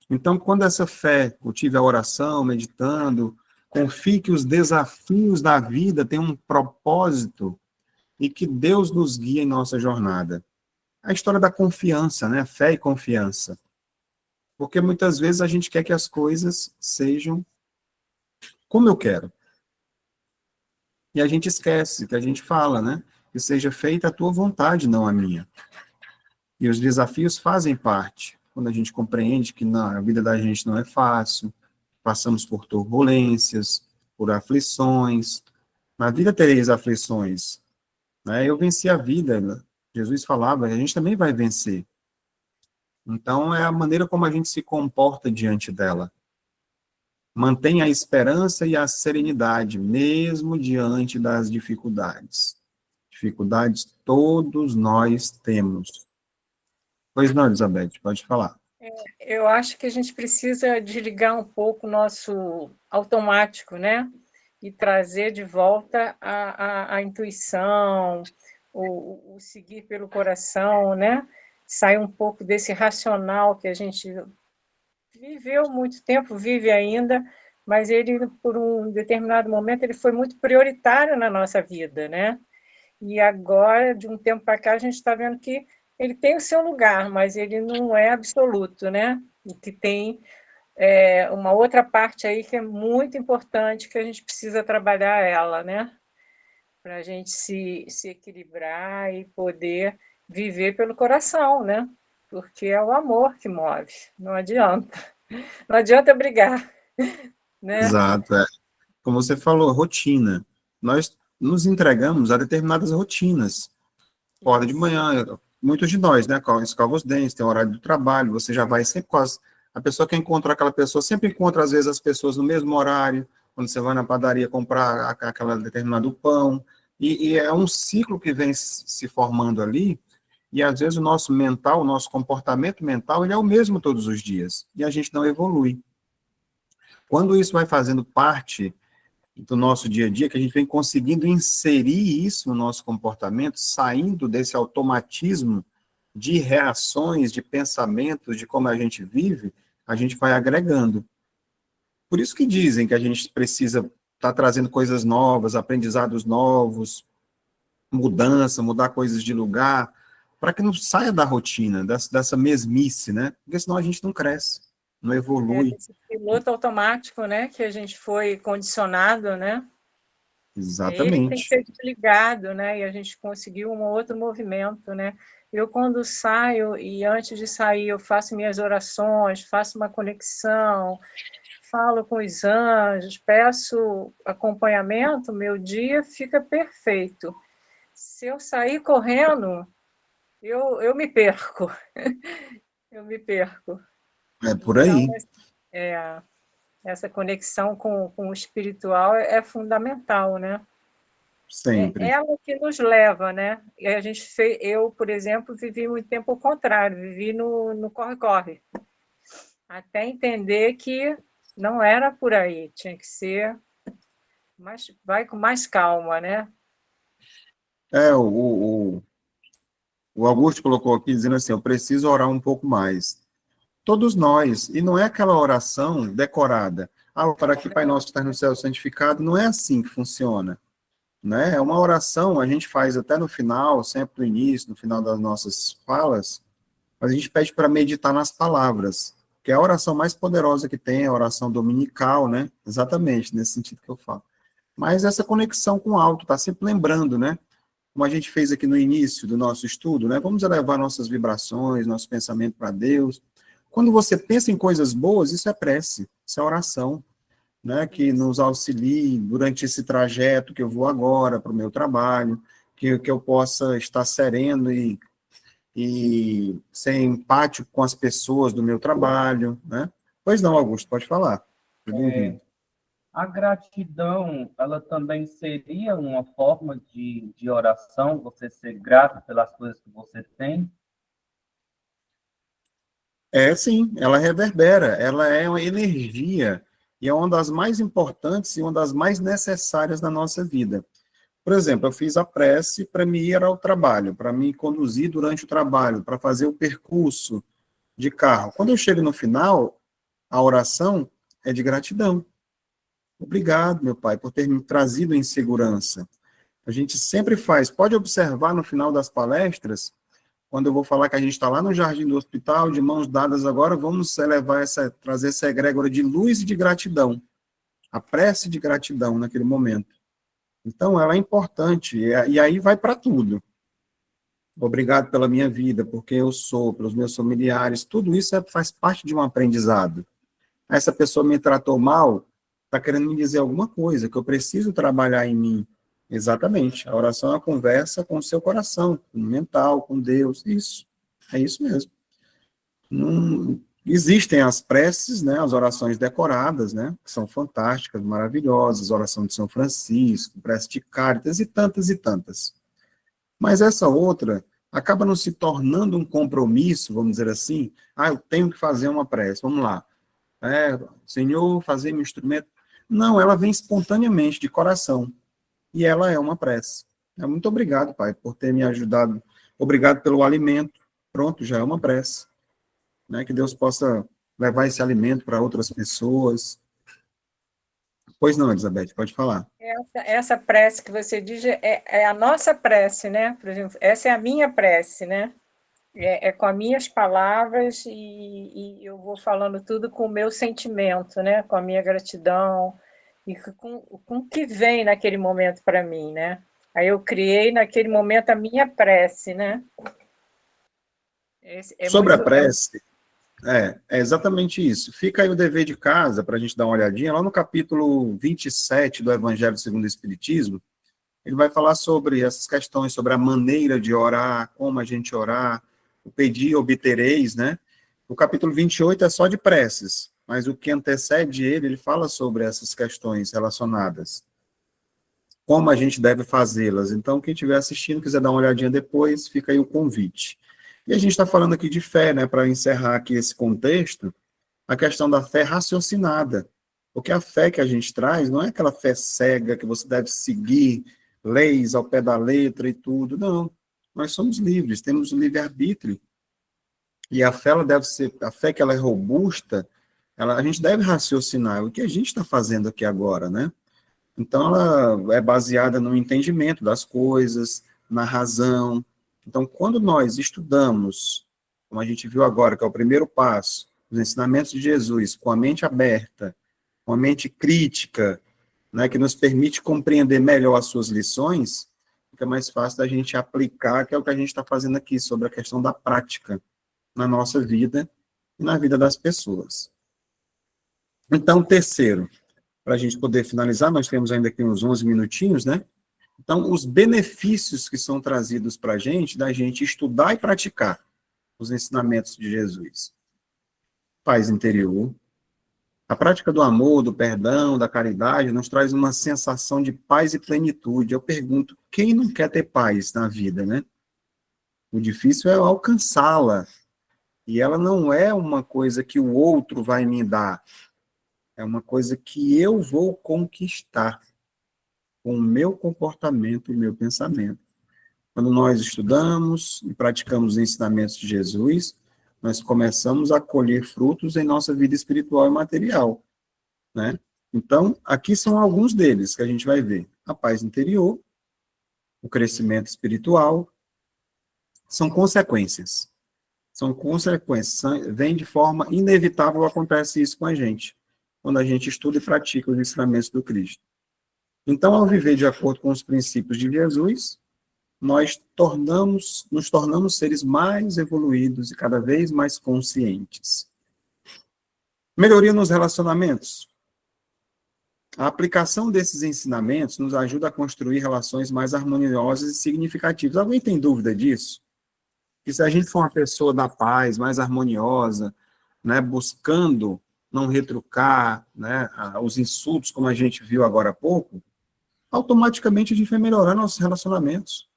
Então, quando essa fé cultive a oração, meditando, confie que os desafios da vida têm um propósito e que Deus nos guia em nossa jornada. A história da confiança, né? Fé e confiança. Porque muitas vezes a gente quer que as coisas sejam como eu quero. E a gente esquece, que a gente fala, né? Que seja feita a tua vontade, não a minha. E os desafios fazem parte. Quando a gente compreende que a vida da gente não é fácil, passamos por turbulências, por aflições. Na vida tereis aflições, né? Eu venci a vida, né? Jesus falava, a gente também vai vencer. Então, é a maneira como a gente se comporta diante dela. Mantenha a esperança e a serenidade, mesmo diante das dificuldades. Dificuldades todos nós temos. Pois não, Elizabeth, pode falar. Eu acho que a gente precisa desligar um pouco o nosso automático, né? E trazer de volta a intuição, o seguir pelo coração, né? Sair um pouco desse racional que a gente viveu muito tempo, vive ainda, mas ele, por um determinado momento, ele foi muito prioritário na nossa vida, né? E agora, de um tempo para cá, a gente está vendo que ele tem o seu lugar, mas ele não é absoluto, né? E que tem uma outra parte aí que é muito importante, que a gente precisa trabalhar ela, né? Para a gente se equilibrar e poder viver pelo coração, né? Porque é o amor que move, não adianta. Não adianta brigar, né? Exato, é. Como você falou, rotina. Nós nos entregamos a determinadas rotinas. Acorda de manhã, muitos de nós, né? Escova os dentes, tem o horário do trabalho, você já vai sempre quase. A pessoa que encontra aquela pessoa, sempre encontra, às vezes, as pessoas no mesmo horário, quando você vai na padaria comprar aquela determinado pão. E é um ciclo que vem se formando ali, e às vezes o nosso mental, o nosso comportamento mental, ele é o mesmo todos os dias, e a gente não evolui. Quando isso vai fazendo parte do nosso dia a dia, que a gente vem conseguindo inserir isso no nosso comportamento, saindo desse automatismo de reações, de pensamentos, de como a gente vive, a gente vai agregando. Por isso que dizem que a gente precisa estar trazendo coisas novas, aprendizados novos, mudança, mudar coisas de lugar, para que não saia da rotina, dessa mesmice, né? Porque senão a gente não cresce, não evolui. Esse piloto automático, né? Que a gente foi condicionado, né? Ele que tem que Exatamente. ser desligado, né? E a gente conseguiu um outro movimento, né? Eu, quando saio, e antes de sair, eu faço minhas orações, faço uma conexão, falo com os anjos, peço acompanhamento, meu dia fica perfeito. Se eu sair correndo, eu me perco, eu me perco. É por Então, aí, essa conexão com o espiritual é fundamental, né? É sempre. ela que nos leva, né? E a gente fez, eu, por exemplo, vivi muito tempo ao contrário, vivi no corre-corre, até entender que não era por aí, tinha que ser, mas vai com mais calma, né? É, o Augusto colocou aqui dizendo assim: eu preciso orar um pouco mais. Todos nós, e não é aquela oração decorada. Ah, para que Pai Nosso que está no céu santificado, não é assim que funciona. Né? É uma oração, a gente faz até no final, sempre no início, no final das nossas falas, mas a gente pede para meditar nas palavras, que é a oração mais poderosa que tem, a oração dominical, né? Exatamente, nesse sentido que eu falo. Mas essa conexão com o alto, tá sempre lembrando, né? Como a gente fez aqui no início do nosso estudo, né? Vamos elevar nossas vibrações, nosso pensamento para Deus. Quando você pensa em coisas boas, isso é prece, isso é oração, né? Que nos auxilie durante esse trajeto que eu vou agora para o meu trabalho, que eu possa estar sereno e ser empático com as pessoas do meu trabalho, né? Pois não, Augusto, pode falar. Bem-vindo. A gratidão, ela também seria uma forma de oração, você ser grato pelas coisas que você tem? É, sim, ela reverbera, ela é uma energia, e é uma das mais importantes e uma das mais necessárias na nossa vida. Por exemplo, eu fiz a prece para me ir ao trabalho, para me conduzir durante o trabalho, para fazer o percurso de carro. Quando eu chego no final, a oração é de gratidão. Obrigado, meu Pai, por ter me trazido em segurança. A gente sempre faz. Pode observar no final das palestras, quando eu vou falar que a gente está lá no jardim do hospital, de mãos dadas agora, vamos trazer essa egrégora de luz e de gratidão. A prece de gratidão naquele momento. Então, ela é importante, e aí vai para tudo. Obrigado pela minha vida, porque eu sou, pelos meus familiares, tudo isso faz parte de um aprendizado. Essa pessoa me tratou mal, está querendo me dizer alguma coisa, que eu preciso trabalhar em mim. Exatamente. A oração é uma conversa com o seu coração, com o mental, com Deus. Isso. É isso mesmo. Não, existem as preces, né, as orações decoradas, né, que são fantásticas, maravilhosas, oração de São Francisco, prece de Cáritas e tantas e tantas. Mas essa outra acaba não se tornando um compromisso, vamos dizer assim, eu tenho que fazer uma prece, vamos lá. Senhor, fazer meu instrumento. Não, ela vem espontaneamente, de coração. E ela é uma prece. Muito obrigado, Pai, por ter me ajudado. Obrigado pelo alimento. Pronto, já é uma prece. Né? Que Deus possa levar esse alimento para outras pessoas. Pois não, Elizabeth, pode falar. Essa prece que você diz é a nossa prece, né? Por exemplo, essa é a minha prece, né? É com as minhas palavras e eu vou falando tudo com o meu sentimento, né? Com a minha gratidão e com o que vem naquele momento para mim, né? Aí eu criei naquele momento a minha prece, né? Sobre a prece, é exatamente isso. Fica aí o dever de casa para a gente dar uma olhadinha. Lá no capítulo 27 do Evangelho segundo o Espiritismo, ele vai falar sobre essas questões, sobre a maneira de orar, como a gente orar, o pedir obtereis, né? O capítulo 28 é só de preces, mas o que antecede ele fala sobre essas questões relacionadas. Como a gente deve fazê-las. Então, quem estiver assistindo, quiser dar uma olhadinha depois, fica aí o convite. E a gente está falando aqui de fé, né? Para encerrar aqui esse contexto, a questão da fé raciocinada. Porque a fé que a gente traz não é aquela fé cega que você deve seguir leis ao pé da letra e tudo. Não. Nós somos livres, temos o livre-arbítrio. E a fé, ela deve ser, a fé que ela é robusta, a gente deve raciocinar o que a gente está fazendo aqui agora, né? Então, ela é baseada no entendimento das coisas, na razão. Então, quando nós estudamos, como a gente viu agora, que é o primeiro passo, os ensinamentos de Jesus, com a mente aberta, com a mente crítica, né, que nos permite compreender melhor as suas lições, fica mais fácil da gente aplicar, que é o que a gente está fazendo aqui, sobre a questão da prática na nossa vida e na vida das pessoas. Então, terceiro, para a gente poder finalizar, nós temos ainda aqui uns 11 minutinhos, né? Então, os benefícios que são trazidos para a gente, da gente estudar e praticar os ensinamentos de Jesus. Paz interior. A prática do amor, do perdão, da caridade, nos traz uma sensação de paz e plenitude. Eu pergunto, quem não quer ter paz na vida, né? O difícil é alcançá-la. E ela não é uma coisa que o outro vai me dar. É uma coisa que eu vou conquistar com o meu comportamento e o meu pensamento. Quando nós estudamos e praticamos os ensinamentos de Jesus, nós começamos a colher frutos em nossa vida espiritual e material, né? Então, aqui são alguns deles que a gente vai ver. A paz interior, o crescimento espiritual, são consequências. São consequências, vem de forma inevitável, acontece isso com a gente, quando a gente estuda e pratica os ensinamentos do Cristo. Então, ao viver de acordo com os princípios de Jesus, nós nos tornamos seres mais evoluídos e cada vez mais conscientes. Melhoria nos relacionamentos. A aplicação desses ensinamentos nos ajuda a construir relações mais harmoniosas e significativas. Alguém tem dúvida disso? E se a gente for uma pessoa da paz, mais harmoniosa, né, buscando não retrucar, né, os insultos, como a gente viu agora há pouco, automaticamente a gente vai melhorar nossos relacionamentos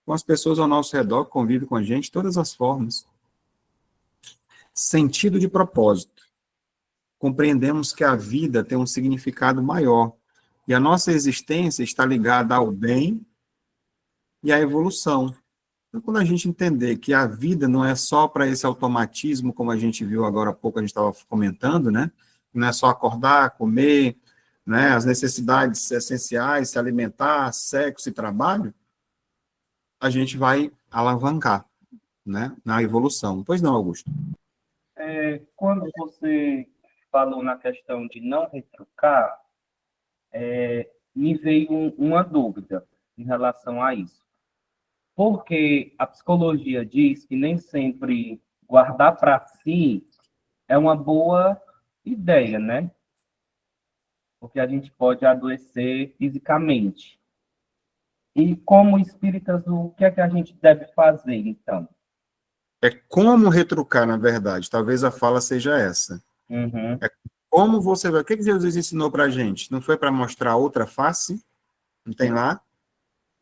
com as pessoas ao nosso redor, que convivem com a gente, de todas as formas. Sentido de propósito. Compreendemos que a vida tem um significado maior, e a nossa existência está ligada ao bem e à evolução. Então, quando a gente entender que a vida não é só para esse automatismo, como a gente viu agora há pouco, a gente estava comentando, né? Não é só acordar, comer, né? As necessidades essenciais, se alimentar, sexo e trabalho, a gente vai alavancar, né? Na evolução. Pois não, Augusto? Quando você falou na questão de não retrucar, me veio uma dúvida em relação a isso. Porque a psicologia diz que nem sempre guardar para si é uma boa ideia, né? Porque a gente pode adoecer fisicamente. E como espíritas, o que é que a gente deve fazer, então? É como retrucar, na verdade. Talvez a fala seja essa. Uhum. É como você vai... O que Jesus ensinou para a gente? Não foi para mostrar outra face? Não tem lá?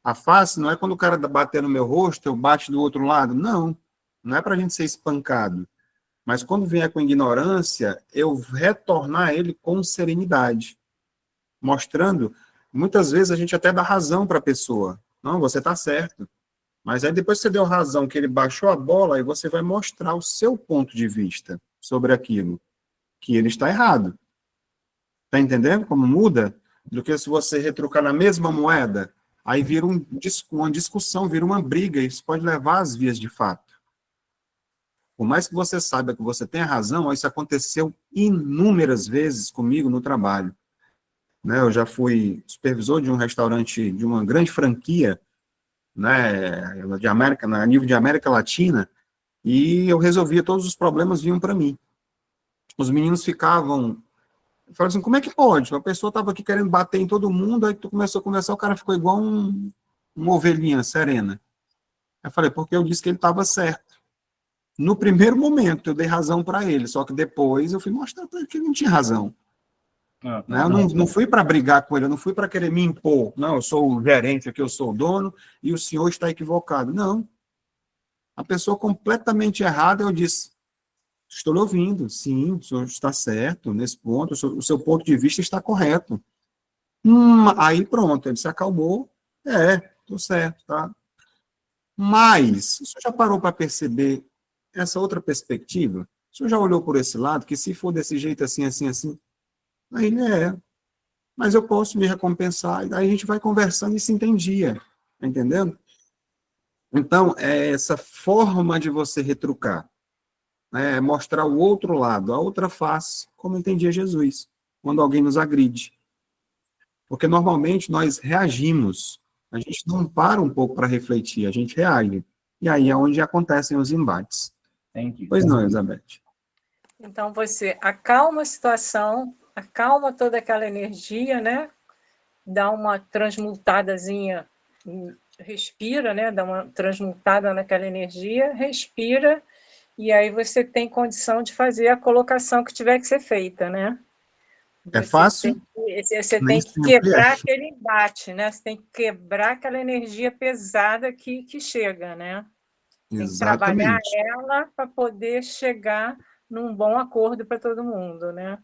A face não é quando o cara bater no meu rosto, eu bate do outro lado. Não. Não é para a gente ser espancado. Mas quando vier com ignorância, eu retornar ele com serenidade. Mostrando, muitas vezes a gente até dá razão para a pessoa. Não, você está certo. Mas aí depois que você deu razão, que ele baixou a bola, aí você vai mostrar o seu ponto de vista sobre aquilo, que ele está errado. Está entendendo como muda? Do que se você retrucar na mesma moeda, aí vira uma discussão, vira uma briga, e isso pode levar às vias de fato. Por mais que você saiba que você tem razão, isso aconteceu inúmeras vezes comigo no trabalho. Né, eu já fui supervisor de um restaurante, de uma grande franquia, né, de América, a nível de América Latina, e eu resolvia todos os problemas, vinham para mim. Os meninos falavam assim, como é que pode? A pessoa estava aqui querendo bater em todo mundo, aí tu começou a conversar, o cara ficou igual uma ovelhinha serena. Eu falei, porque eu disse que ele estava certo. No primeiro momento, eu dei razão para ele, só que depois eu fui mostrar para ele que ele não tinha razão. Né? Eu não fui para brigar com ele, eu não fui para querer me impor. Não, eu sou o gerente aqui, eu sou o dono, e o senhor está equivocado. Não. A pessoa completamente errada, eu disse, estou lhe ouvindo, sim, o senhor está certo nesse ponto, o seu ponto de vista está correto. Aí pronto, ele se acalmou, estou certo, tá? Mas, o senhor já parou para perceber essa outra perspectiva? O senhor já olhou por esse lado, que se for desse jeito assim, assim, assim, aí ele mas eu posso me recompensar, e aí a gente vai conversando e se entendia, tá entendendo? Então, é essa forma de você retrucar, né, mostrar o outro lado, a outra face, como entendia Jesus, quando alguém nos agride. Porque normalmente nós reagimos, a gente não para um pouco para refletir, a gente reage. E aí é onde acontecem os embates. Entendi. Pois não, Elizabeth? Então você acalma a situação, acalma toda aquela energia, né? Dá uma transmutadazinha, respira, né? Dá uma transmutada naquela energia, respira, e aí você tem condição de fazer a colocação que tiver que ser feita, né? É fácil? Você tem que quebrar aquele embate, né? Você tem que quebrar aquela energia pesada que chega, né? Tem que trabalhar ela para poder chegar num bom acordo para todo mundo, né?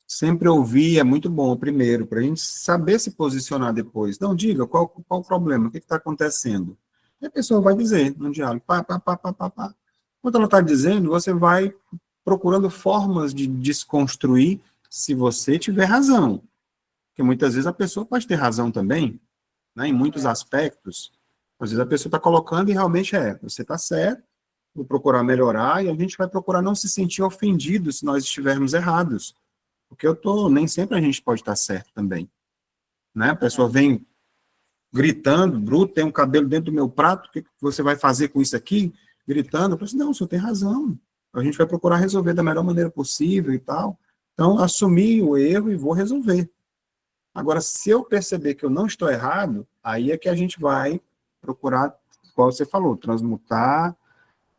Sempre ouvir é muito bom, primeiro, para a gente saber se posicionar depois. Não, diga, qual o problema, o que está acontecendo? E a pessoa vai dizer no diálogo, pá. Quando ela está dizendo, você vai procurando formas de desconstruir se você tiver razão. Porque muitas vezes a pessoa pode ter razão também, né, em muitos aspectos. Às vezes a pessoa está colocando e realmente você está certo, vou procurar melhorar, e a gente vai procurar não se sentir ofendido se nós estivermos errados. Porque nem sempre a gente pode estar certo também. Né? A pessoa vem gritando, bruto, tem um cabelo dentro do meu prato, o que você vai fazer com isso aqui? Gritando, eu falo assim, não, o senhor tem razão. A gente vai procurar resolver da melhor maneira possível e tal. Então, assumir o erro e vou resolver. Agora, se eu perceber que eu não estou errado, aí é que a gente vai procurar como você falou, transmutar,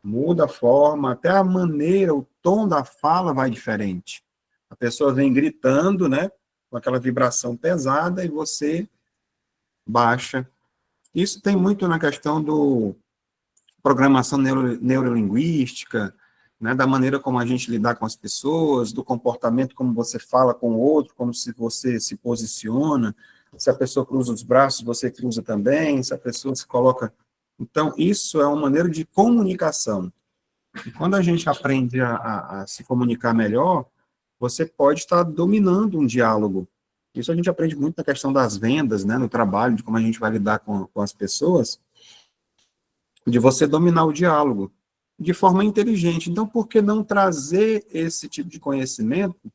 muda a forma, até a maneira, o tom da fala vai diferente. A pessoa vem gritando, né, com aquela vibração pesada, e você baixa. Isso tem muito na questão do programação neurolinguística, né, da maneira como a gente lidar com as pessoas, do comportamento, como você fala com o outro, como se você se posiciona, se a pessoa cruza os braços, você cruza também, se a pessoa se coloca... Então, isso é uma maneira de comunicação. E quando a gente aprende a se comunicar melhor, você pode estar dominando um diálogo. Isso a gente aprende muito na questão das vendas, né, no trabalho, de como a gente vai lidar com as pessoas, de você dominar o diálogo de forma inteligente. Então, por que não trazer esse tipo de conhecimento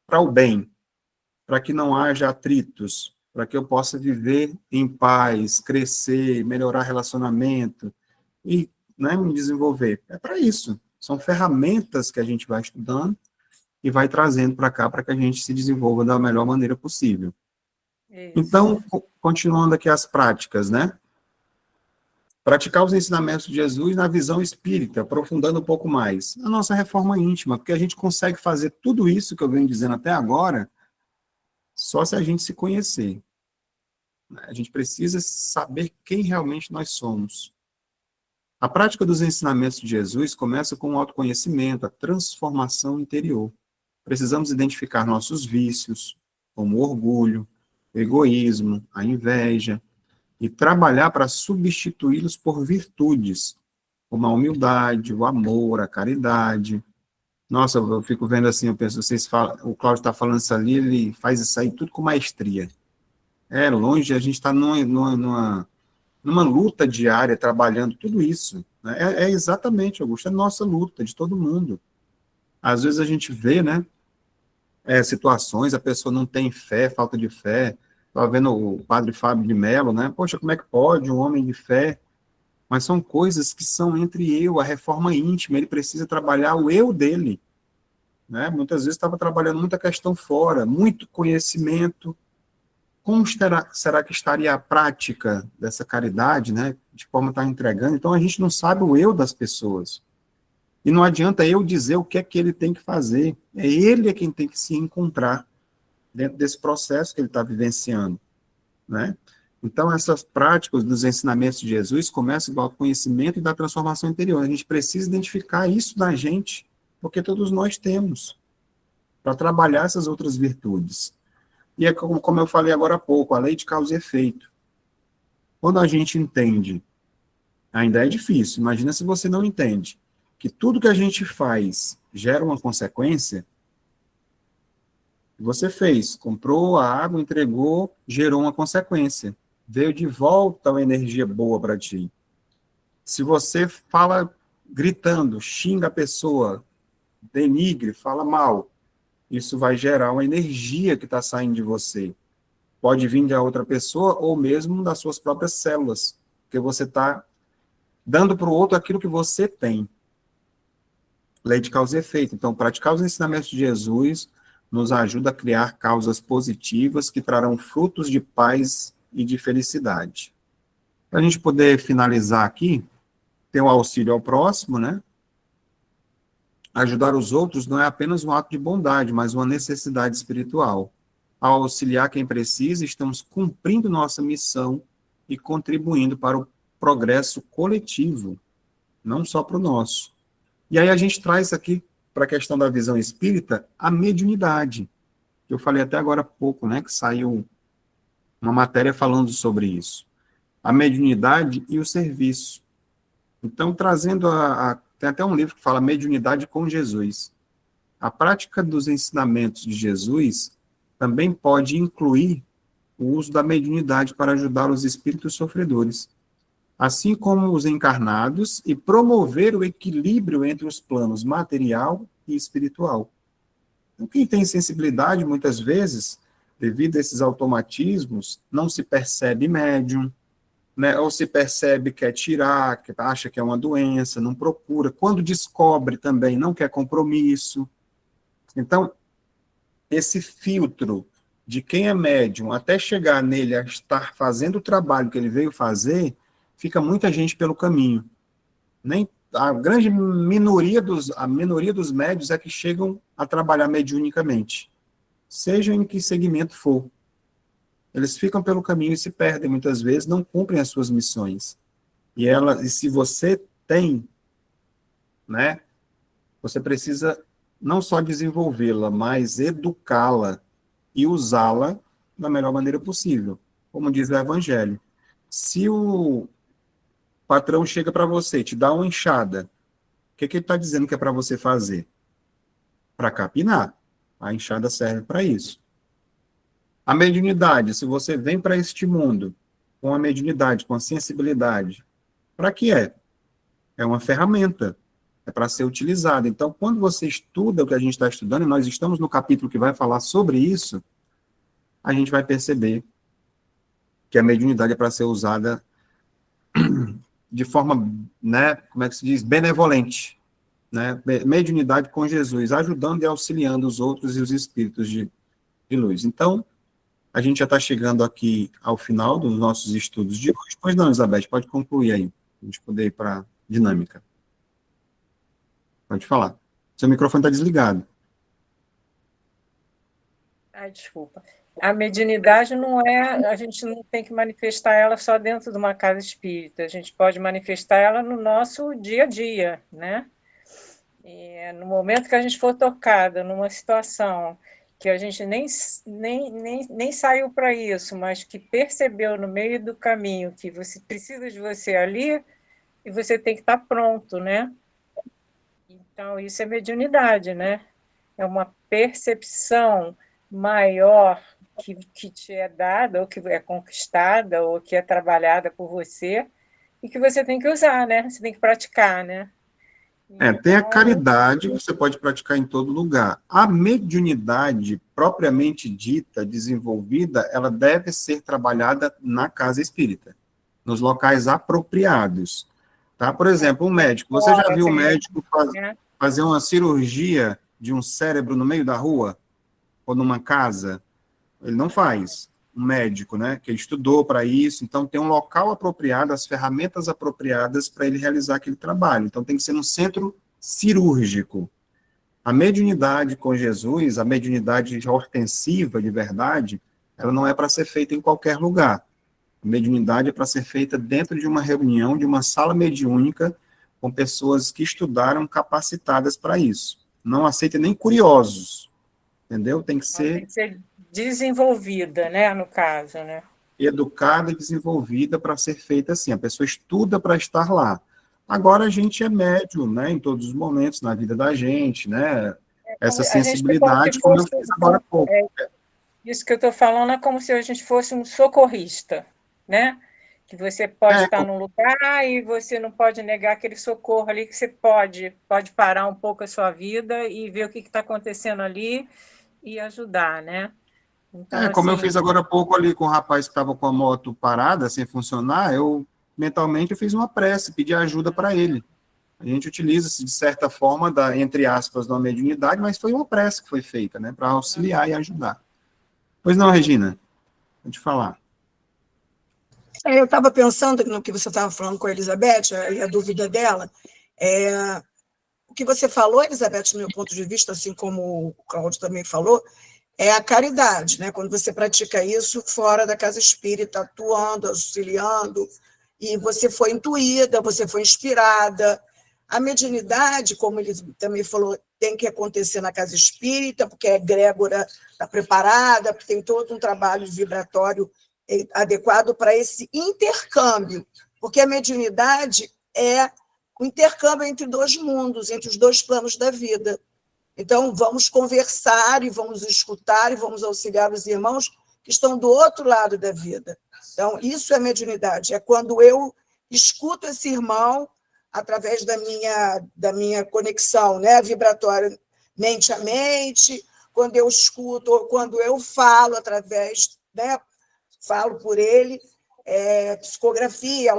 para o bem? Para que não haja atritos, para que eu possa viver em paz, crescer, melhorar relacionamento e, né, me desenvolver. É para isso. São ferramentas que a gente vai estudando e vai trazendo para cá para que a gente se desenvolva da melhor maneira possível. Isso. Então, continuando aqui as práticas, né? Praticar os ensinamentos de Jesus na visão espírita, aprofundando um pouco mais. A nossa reforma íntima, porque a gente consegue fazer tudo isso que eu venho dizendo até agora, só se a gente se conhecer. A gente precisa saber quem realmente nós somos. A prática dos ensinamentos de Jesus começa com o autoconhecimento, a transformação interior. Precisamos identificar nossos vícios, como o orgulho, o egoísmo, a inveja, e trabalhar para substituí-los por virtudes, como a humildade, o amor, a caridade. Nossa, eu fico vendo assim, eu penso, vocês falam, o Cláudio está falando isso ali, ele faz isso aí tudo com maestria. Longe, a gente está numa luta diária, trabalhando tudo isso. Né? Exatamente, Augusto, é nossa luta, de todo mundo. Às vezes a gente vê, né, situações, a pessoa não tem fé, falta de fé. Estava vendo o padre Fábio de Mello, né? Poxa, como é que pode um homem de fé? Mas são coisas que são entre eu, a reforma íntima, ele precisa trabalhar o eu dele. Né? Muitas vezes estava trabalhando muita questão fora, muito conhecimento. Como será que estaria a prática dessa caridade, né? De forma a estar entregando? Então a gente não sabe o eu das pessoas. E não adianta eu dizer o que é que ele tem que fazer. É ele quem tem que se encontrar dentro desse processo que ele está vivenciando, né? Então, essas práticas dos ensinamentos de Jesus começam do autoconhecimento e da transformação interior. A gente precisa identificar isso na gente, porque todos nós temos, para trabalhar essas outras virtudes. E é como eu falei agora há pouco, a lei de causa e efeito. Quando a gente entende, ainda é difícil, imagina se você não entende, que tudo que a gente faz gera uma consequência. Você fez, comprou a água, entregou, gerou uma consequência. Veio de volta uma energia boa para ti. Se você fala gritando, xinga a pessoa, denigre, fala mal, isso vai gerar uma energia que está saindo de você. Pode vir de outra pessoa ou mesmo das suas próprias células, porque você está dando para o outro aquilo que você tem. Lei de causa e efeito. Então, praticar os ensinamentos de Jesus nos ajuda a criar causas positivas que trarão frutos de paz e de felicidade. Para a gente poder finalizar aqui, tem o auxílio ao próximo, né? Ajudar os outros não é apenas um ato de bondade, mas uma necessidade espiritual. Ao auxiliar quem precisa, estamos cumprindo nossa missão e contribuindo para o progresso coletivo, não só para o nosso. E aí a gente traz aqui, para a questão da visão espírita, a mediunidade. Eu falei até agora há pouco, né, que saiu uma matéria falando sobre isso. A mediunidade e o serviço. Então, trazendo tem até um livro que fala Mediunidade com Jesus. A prática dos ensinamentos de Jesus também pode incluir o uso da mediunidade para ajudar os espíritos sofredores, assim como os encarnados, e promover o equilíbrio entre os planos material e espiritual. Então, quem tem sensibilidade, muitas vezes, devido a esses automatismos, não se percebe médium, né, ou se percebe que quer tirar, que acha que é uma doença, não procura. Quando descobre também, não quer compromisso. Então, esse filtro de quem é médium, até chegar nele a estar fazendo o trabalho que ele veio fazer, fica muita gente pelo caminho. Nem a grande minoria dos médios é que chegam a trabalhar mediunicamente, seja em que segmento for. Eles ficam pelo caminho e se perdem muitas vezes, não cumprem as suas missões. E se você tem, né, você precisa não só desenvolvê-la, mas educá-la e usá-la da melhor maneira possível. Como diz o Evangelho. Se o patrão chega para você, te dá uma enxada, o que ele está dizendo que é para você fazer? Para capinar. A enxada serve para isso. A mediunidade, se você vem para este mundo com a mediunidade, com a sensibilidade, para que é? É uma ferramenta, é para ser utilizada. Então, quando você estuda o que a gente está estudando, e nós estamos no capítulo que vai falar sobre isso, a gente vai perceber que a mediunidade é para ser usada de forma, né, como é que se diz, benevolente, né, mediunidade com Jesus, ajudando e auxiliando os outros e os espíritos de luz. Então, a gente já está chegando aqui ao final dos nossos estudos de hoje. Pois não, Elizabeth, pode concluir aí, a gente poder ir para a dinâmica. Pode falar. Seu microfone está desligado. Desculpa. A mediunidade não é, a gente não tem que manifestar ela só dentro de uma casa espírita, a gente pode manifestar ela no nosso dia a dia, né? E no momento que a gente for tocada numa situação que a gente nem saiu para isso, mas que percebeu no meio do caminho que você precisa de você ali, e você tem que estar pronto, né? Então, isso é mediunidade, né? É uma percepção maior que te é dada, ou que é conquistada, ou que é trabalhada por você, e que você tem que usar, né? Você tem que praticar, né? Tem a caridade, que você pode praticar em todo lugar. A mediunidade, propriamente dita, desenvolvida, ela deve ser trabalhada na casa espírita, nos locais apropriados. Tá? Por exemplo, um médico. Você já viu um médico fazer uma cirurgia de um cérebro no meio da rua? Ou numa casa? Ele não faz. Um médico, né, que ele estudou para isso, então tem um local apropriado, as ferramentas apropriadas para ele realizar aquele trabalho. Então tem que ser num centro cirúrgico. A mediunidade com Jesus, a mediunidade ostensiva de verdade, ela não é para ser feita em qualquer lugar. A mediunidade é para ser feita dentro de uma reunião, de uma sala mediúnica, com pessoas que estudaram, capacitadas para isso. Não aceita nem curiosos, entendeu? Tem que ser desenvolvida, né, no caso, né? Educada e desenvolvida para ser feita assim. A pessoa estuda para estar lá. Agora a gente é médium, né, em todos os momentos na vida da gente, né? Essa sensibilidade, como eu fiz agora há pouco. Isso que eu estou falando é como se a gente fosse um socorrista, né? Que você pode estar num lugar e você não pode negar aquele socorro ali, que você pode parar um pouco a sua vida e ver o que está acontecendo ali e ajudar, né? Então, como assim, eu fiz agora há pouco ali com o rapaz que estava com a moto parada, sem funcionar, mentalmente eu fiz uma prece, pedi ajuda para ele. A gente utiliza, de certa forma, entre aspas, da mediunidade, mas foi uma prece que foi feita, né, para auxiliar e ajudar. Pois não, Regina, pode falar. Eu estava pensando no que você estava falando com a Elizabeth, e a dúvida dela. O que você falou, Elizabeth, do meu ponto de vista, assim como o Cláudio também falou, é a caridade, né? Quando você pratica isso fora da casa espírita, atuando, auxiliando, e você foi intuída, você foi inspirada. A mediunidade, como ele também falou, tem que acontecer na casa espírita, porque a egrégora está preparada, porque tem todo um trabalho vibratório adequado para esse intercâmbio, porque a mediunidade é o intercâmbio entre dois mundos, entre os dois planos da vida. Então, vamos conversar e vamos escutar e vamos auxiliar os irmãos que estão do outro lado da vida. Então, isso é mediunidade, é quando eu escuto esse irmão através da minha conexão, né, vibratória mente a mente, quando eu escuto, ou quando eu falo através, né, falo por ele, psicografia,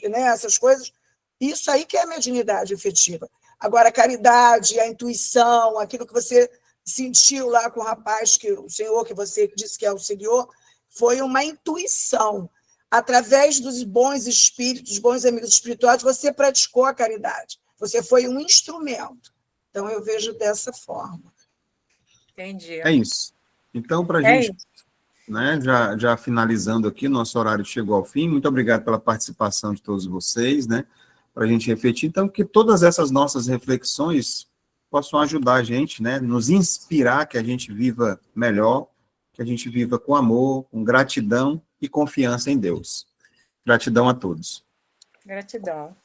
né, essas coisas, isso aí que é a mediunidade efetiva. Agora, a caridade, a intuição, aquilo que você sentiu lá com o rapaz, o senhor que você disse que auxiliou, foi uma intuição. através dos bons espíritos, bons amigos espirituais, você praticou a caridade. Você foi um instrumento. Então, eu vejo dessa forma. Entendi. É isso. Então, para a É gente, né, já finalizando aqui, nosso horário chegou ao fim. Muito obrigado pela participação de todos vocês, né, para a gente refletir. Então, que todas essas nossas reflexões possam ajudar a gente, né, nos inspirar que a gente viva melhor, que a gente viva com amor, com gratidão e confiança em Deus. Gratidão a todos. Gratidão.